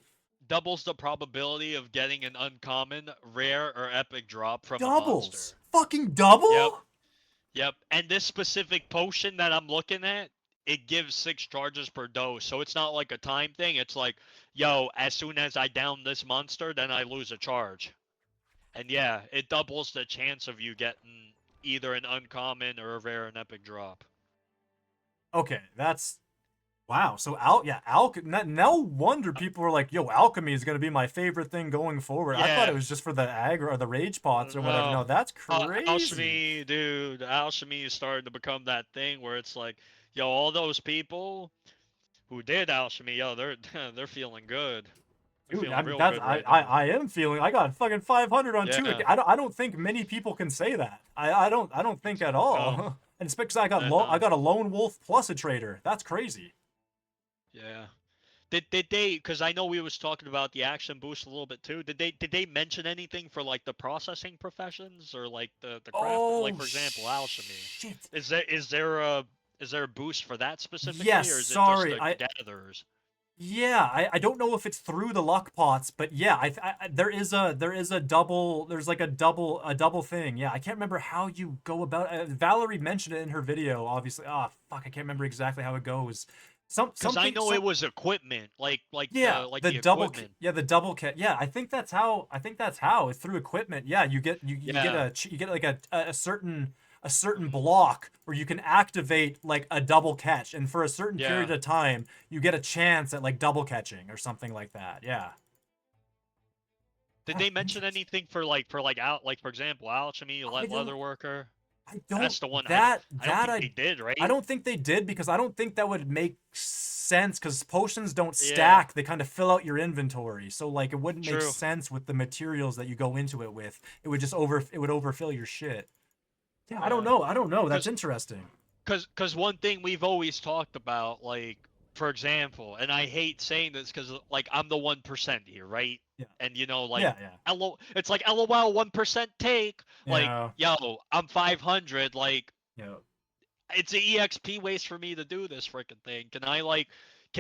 Doubles the probability of getting an uncommon, rare, or epic drop from a doubles. monster. Fucking double? Yep. And this specific potion that I'm looking at, it gives 6 charges per dose. So it's not like a time thing. It's like, as soon as I down this monster, then I lose a charge. And yeah, it doubles the chance of you getting either an uncommon or a rare and epic drop. Okay, that's... Wow, so no wonder people were like, yo, alchemy is going to be my favorite thing going forward. I thought it was just for the aggro or the rage pots or whatever. No, that's crazy. Alchemy is starting to become that thing where it's like, all those people who did alchemy, they're feeling good. Dude, I am feeling. I got fucking 500 on 2. I don't think many people can say that. I don't think at all. No. And it's because I got a lone wolf plus a trader. That's crazy. Yeah. Did they? Because I know we was talking about the action boost a little bit too. Did they mention anything for like the processing professions or like the craft? Like for example, alchemy. Shit. Is there a boost for that specifically? Yes. Or is Sorry. it just gatherers? Yeah, I don't know if it's through the luck pots, but yeah, there is a double. There's like a double thing. Yeah, I can't remember how you go about it. Valerie mentioned it in her video. Obviously, fuck, I can't remember exactly how it goes. Because I know it was equipment, the equipment. the double cat. Yeah, I think that's how it's through equipment. Yeah, you get you get like a certain block where you can activate like a double catch, and for a certain period Yeah. of time, you get a chance at like double catching or something like that. Yeah. Did Huh, they mention interesting. anything for example, alchemy, I don't leather worker? I don't That's the one that I don't that think they did, I right? don't think they did because I don't think that would make sense because potions don't Yeah, stack. They kind of fill out your inventory. So like it wouldn't make true. sense with the materials that you go into it with. It would overfill your shit. Yeah, I don't Yeah. know. I don't know. That's Cause, interesting. cause one thing we've always talked about, like, for example, and I hate saying this because like I'm the 1% here, right? Yeah. And like, Yeah, yeah. it's like LOL 1% take. Like, Yeah. yo, I'm 500. Like, Yeah. it's an EXP waste for me to do this freaking thing. Can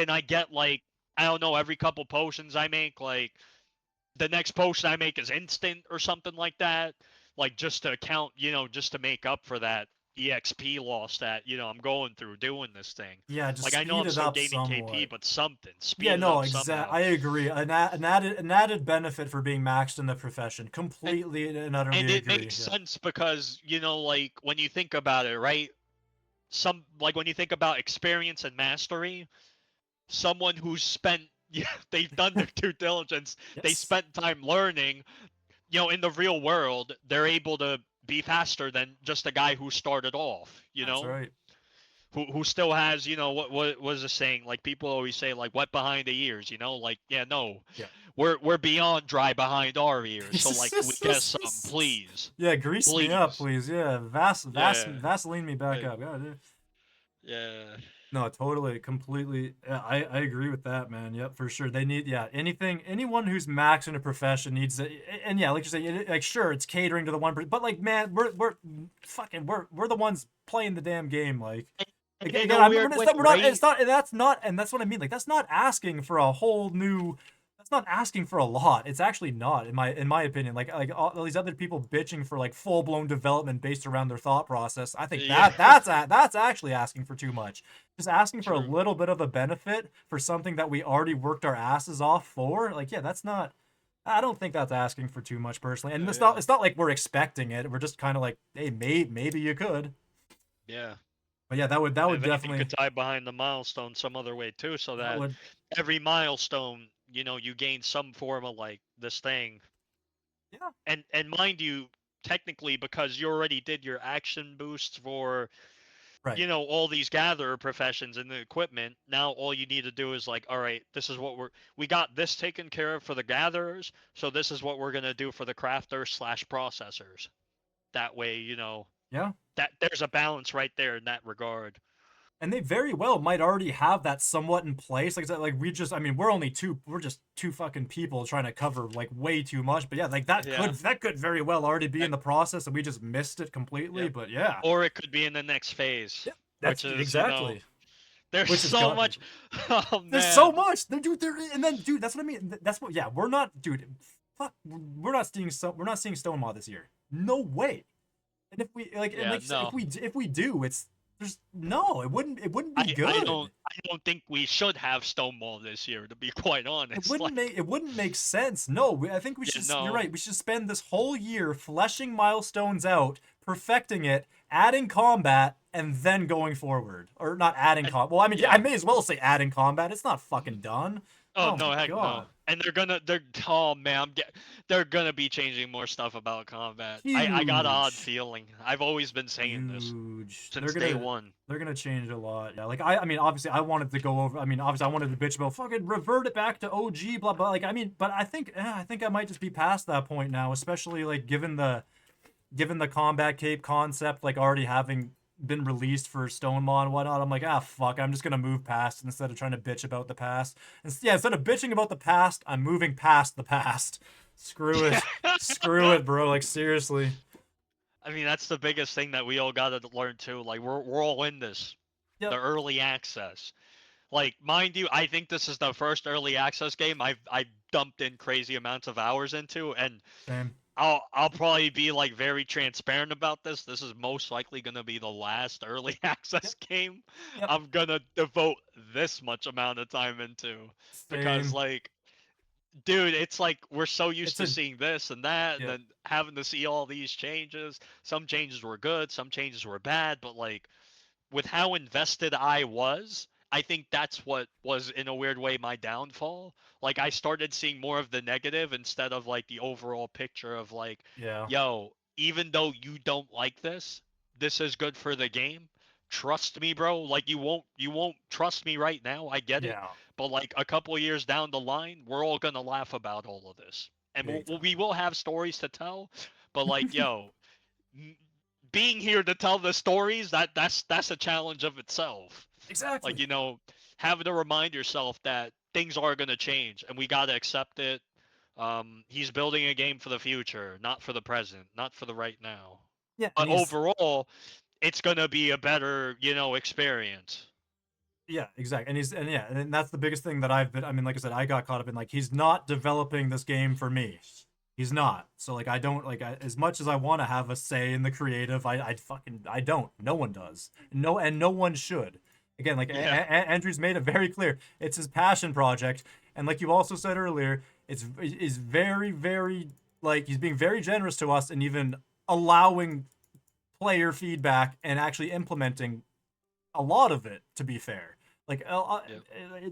I get like, I don't know, every couple potions I make, like the next potion I make is instant or something like that, like just to account, just to make up for that EXP loss that I'm going through doing this thing. Yeah, just Like I know speed I'm it still up gaining KP, somewhat. but something Yeah, speed it no, up exact. somehow. I agree. An added benefit for being maxed in the profession. And Completely and utterly and it agree. makes Yeah. sense because like when you think about it, right? When you think about experience and mastery, someone who's spent yeah, they've done their due diligence, they Yes. spent time learning, in the real world, they're able to be faster than just a guy who started off, That's right. who still has, what was the saying? Like people always say, like wet behind the ears, like, yeah, no, Yeah. we're beyond dry behind our ears. So like, can we get some, please, Yeah, grease me up, please? please. Yeah, Yeah, Vaseline me back like, up. Yeah, dude. yeah, No, totally, completely. Yeah, I agree with that, man. Yep, for sure. They need, yeah, anyone who's max in a profession needs it. And yeah, like you say, like sure, it's catering to the 1%, but like, man, we're the ones playing the damn game. Like, and in again, a I remember weird way, right? and that's what I mean. Like, that's not asking for a whole new. That's not asking for a lot. It's actually not, in my opinion. Like all these other people bitching for like full blown development based around their thought process. I think Yeah, that's actually asking for too much. Just asking for a true. little bit of a benefit for something that we already worked our asses off for. Like, yeah, that's not. I don't think that's asking for too much personally. And Yeah, it's not like we're expecting it. We're just kind of like, hey, maybe you could. yeah. But yeah, that would If anything, definitely could tie behind the milestone some other way too, so that that would every milestone, you gain some form of like this thing. yeah, And mind you, technically, because you already did your action boosts for, right. all these gatherer professions and the equipment, now all you need to do is like, all right, this is what we got this taken care of for the gatherers, so this is what we're gonna do for the crafters slash processors. That way, Yeah. that there's a balance right there in that regard. And they very well might already have that somewhat in place. Like I said, like I mean, we're just two fucking people trying to cover like way too much. But yeah, like Yeah. that could very well already be Uh, in the process and we just missed it completely. Yep. But yeah. Or it could be in the next phase, Yeah, which that's is, exactly. there's Which has so got much. Oh there's so man. much. Dude, and then dude, that's what I mean. That's what yeah, we're not dude, fuck we're not seeing Stonemaw this year. No way. And if we like and Yeah, like you said, no. if we do, it's there's no, it wouldn't be I good. don't think we should have Stonewall this year, to be quite honest. Like, It wouldn't make sense. No, I think we yeah, should. You're no. right. We should spend this whole year fleshing milestones out, perfecting it, adding combat, and then going forward. Or not adding And combat. Well, I mean, I yeah. may as well say adding combat. It's not fucking done. Oh Oh no, my heck no. god, And oh man, they're gonna be changing more stuff about combat. I got an odd huge, feeling. I've always been saying this huge. since day one. They're gonna change a lot. Yeah, like I mean, obviously, I wanted to go over. I mean, obviously, I wanted to bitch about fucking revert it back to OG, blah blah. Like, I mean, but I think I might just be past that point now, especially like given the combat cape concept like already having been released for Stonemaw and whatnot. I'm like, fuck, I'm just gonna move past instead of trying to bitch about the past. And yeah, instead of bitching about the past, I'm moving past the past. Screw it. Screw it, bro. Like seriously. I mean, that's the biggest thing that we all gotta learn too. Like, we're all in this, the Yep. early access. Like, mind you, I think this is the first early access game I've dumped in crazy amounts of hours into, and Same. I'll probably be like very transparent about this. This is most likely gonna be the last early access Yep. game Yep. I'm gonna devote this much amount of time into, because Same. like, dude, it's like we're so used It's to a seeing this and that, and yeah. then having to see all these changes. Some changes were good, some changes were bad, but like with how invested I was, I think that's what was in a weird way my downfall. Like I started seeing more of the negative instead of like the overall picture of like, Yeah. yo, even though you don't like this is good for the game. Trust me, bro. Like you won't trust me right now. I get it. Yeah. But like a couple of years down the line, we're all gonna laugh about all of this, and Big we time. will have stories to tell. But like, yo, being here to tell the stories, that's a challenge of itself. Like, Exactly. having to remind yourself that things are gonna change and we gotta accept it. He's building a game for the future, not for the present, not for the right now. Yeah, and But he's overall, it's gonna be a better, experience. yeah, exactly. And yeah, and that's the biggest thing that I've been I mean, like I said, I got caught up in like he's not developing this game for me. He's not. So like I don't like as much as I want to have a say in the creative, I don't. No one does. No one should. Again, like Yeah. Andrew's made it very clear. It's his passion project, and like you also said earlier, it's is very like he's being very generous to us and even allowing player feedback and actually implementing a lot of it, to be fair. Like Yep.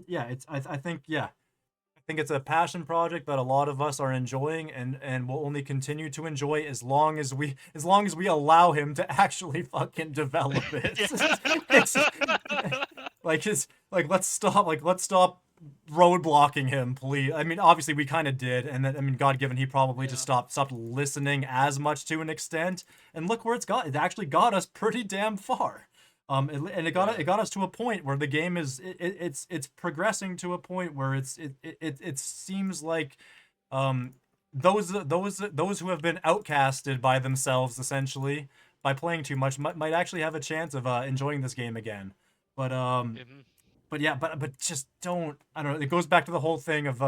yeah, it's I think yeah, I think it's a passion project that a lot of us are enjoying and will only continue to enjoy as long as we allow him to actually fucking develop it. It's like it's like let's stop roadblocking him, please. I mean, obviously we kind of did, and then I mean, God given, he probably just Yeah. stopped listening as much to an extent. And look where it's got. It actually got us pretty damn far. And Yeah. it got us to a point where the game is it's progressing to a point where it seems like those who have been outcasted by themselves essentially by playing too much might actually have a chance of enjoying this game again. But Mhm. but yeah, but just don't. I don't know. It goes back to the whole thing of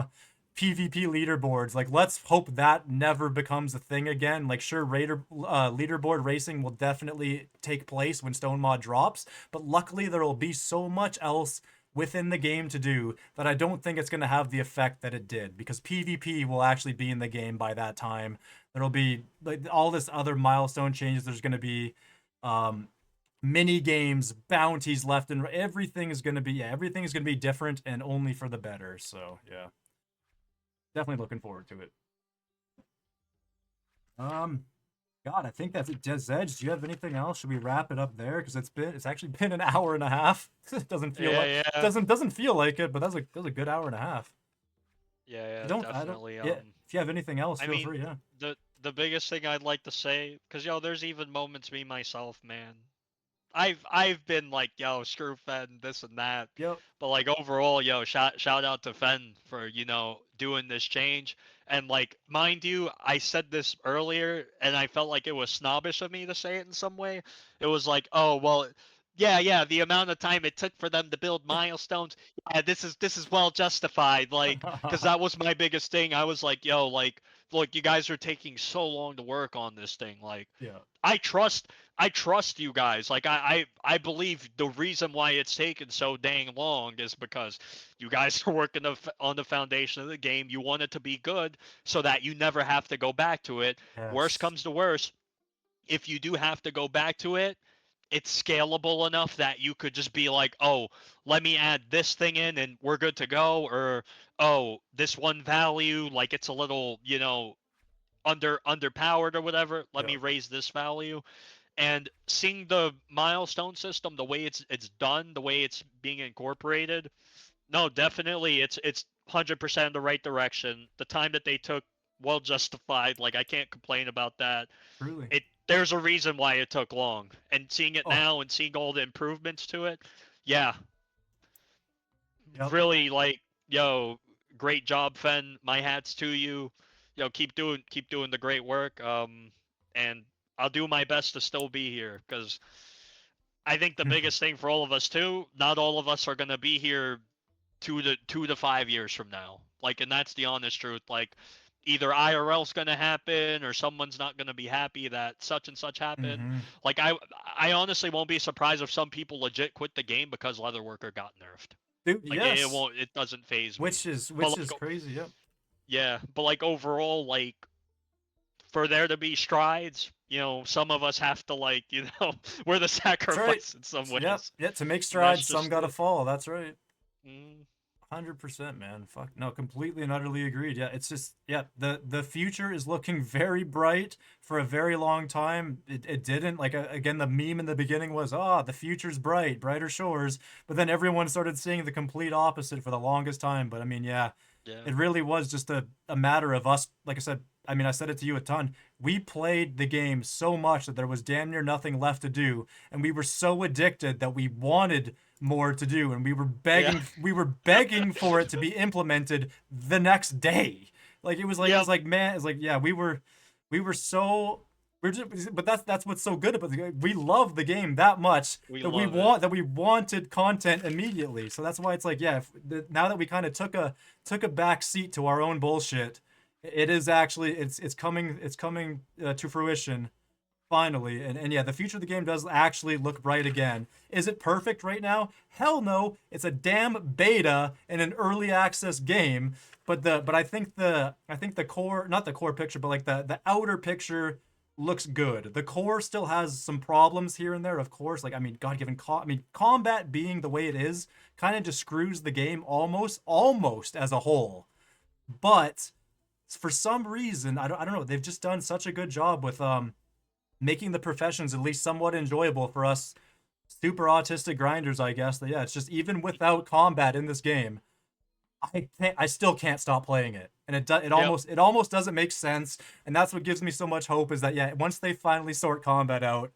PvP leaderboards. Like, let's hope that never becomes a thing again. Like, sure, leaderboard racing will definitely take place when Stone Mod drops, but luckily there will be so much else within the game to do that I don't think it's going to have the effect that it did, because PvP will actually be in the game by that time. There'll be like all this other milestone changes. There's going to be um mini games, bounties left and right. Everything is gonna be everything is gonna be different and only for the better. So yeah, definitely looking forward to it. Um, God, I think that's it. Zedge, do you have anything else? Should we wrap it up there? Because it's actually been an hour and a half. It doesn't feel like Yeah, yeah. doesn't feel like it, but that's a good hour and a half. Yeah, I yeah, don't definitely. yeah. If you have anything else, I feel mean, free. Yeah. the biggest thing I'd like to say, cause there's even moments me myself, man. I've been like, yo, screw Fen, this and that. Yep. But like overall, yo, shout out to Fen for, doing this change. And like, mind you, I said this earlier and I felt like it was snobbish of me to say it in some way. It was like, oh well, yeah, the amount of time it took for them to build milestones, yeah, this is well justified. Like, cause that was my biggest thing. I was like, yo, like, look, you guys are taking so long to work on this thing. Like, Yeah. I trust I trust you guys. Like I believe the reason why it's taken so dang long is because you guys are working on the foundation of the game. You want it to be good so that you never have to go back to it. Worst Yes. comes to worst, if you do have to go back to it, it's scalable enough that you could just be like, "Oh, let me add this thing in and we're good to go," or "Oh, this one value like it's a little, underpowered or whatever. Let me Yep. raise this value." And seeing the milestone system, the way it's done, the way it's being incorporated, no, definitely it's 100% the right direction. The time that they took, well justified. Like I can't complain about that. Truly. There's a reason why it took long, and seeing it Oh. now and seeing all the improvements to it, yeah, Yep. really like, yo, great job, Fen. My hat's to you. Keep doing the great work. And I'll do my best to still be here, because I think the biggest thing for all of us too, not all of us are gonna be here 2 to 5 years from now. Like, and that's the honest truth. Like, either IRL's going to happen or someone's not going to be happy that such and such happened. Mm-hmm. Like I honestly won't be surprised if some people legit quit the game because Leatherworker got nerfed. Dude, Like yes. it doesn't phase me. Which is But like, crazy. Yep. yeah, but like overall, like for there to be strides, some of us have to like, we're the sacrifice in some ways. Yep. Yeah. To make strides, some gotta it. fall. That's right. Mm. 100%, man. Fuck no, completely and utterly agreed. Yeah, it's just the future is looking very bright for a very long time. It didn't like again the meme in the beginning was the future's bright, brighter shores, but then everyone started seeing the complete opposite for the longest time. But I mean, yeah. It really was just a matter of us, like I said, I mean, I said it to you a ton. We played the game so much that there was damn near nothing left to do, and we were so addicted that we wanted more to do, and we were begging for it to be implemented the next day. Like it was like man, it's like yeah, we were so we're just, but that's what's so good about the game. We love the game that much that we wanted content immediately. So that's why it's like yeah, now that we kind of took a back seat to our own bullshit, it is actually it's coming to fruition finally. And yeah, the future of the game does actually look bright again. Is it perfect right now? Hell no. It's a damn beta in an early access game. But I think the core, not the core picture, but like the outer picture looks good. The core still has some problems here and there, of course. Like I mean, combat being the way it is kind of just screws the game almost as a whole. But for some reason, I don't know, they've just done such a good job with making the professions at least somewhat enjoyable for us super autistic grinders, I guess. That yeah, it's just even without combat in this game, I still can't stop playing it, and it almost doesn't make sense. And that's what gives me so much hope is that yeah, once they finally sort combat out,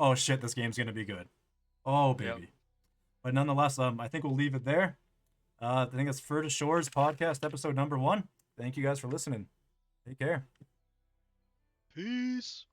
oh shit, this game's gonna be good. Oh baby. Yep. But nonetheless, I think we'll leave it there. I think it's Ferda Shores Podcast episode number 1. Thank you guys for listening. Take care. Peace.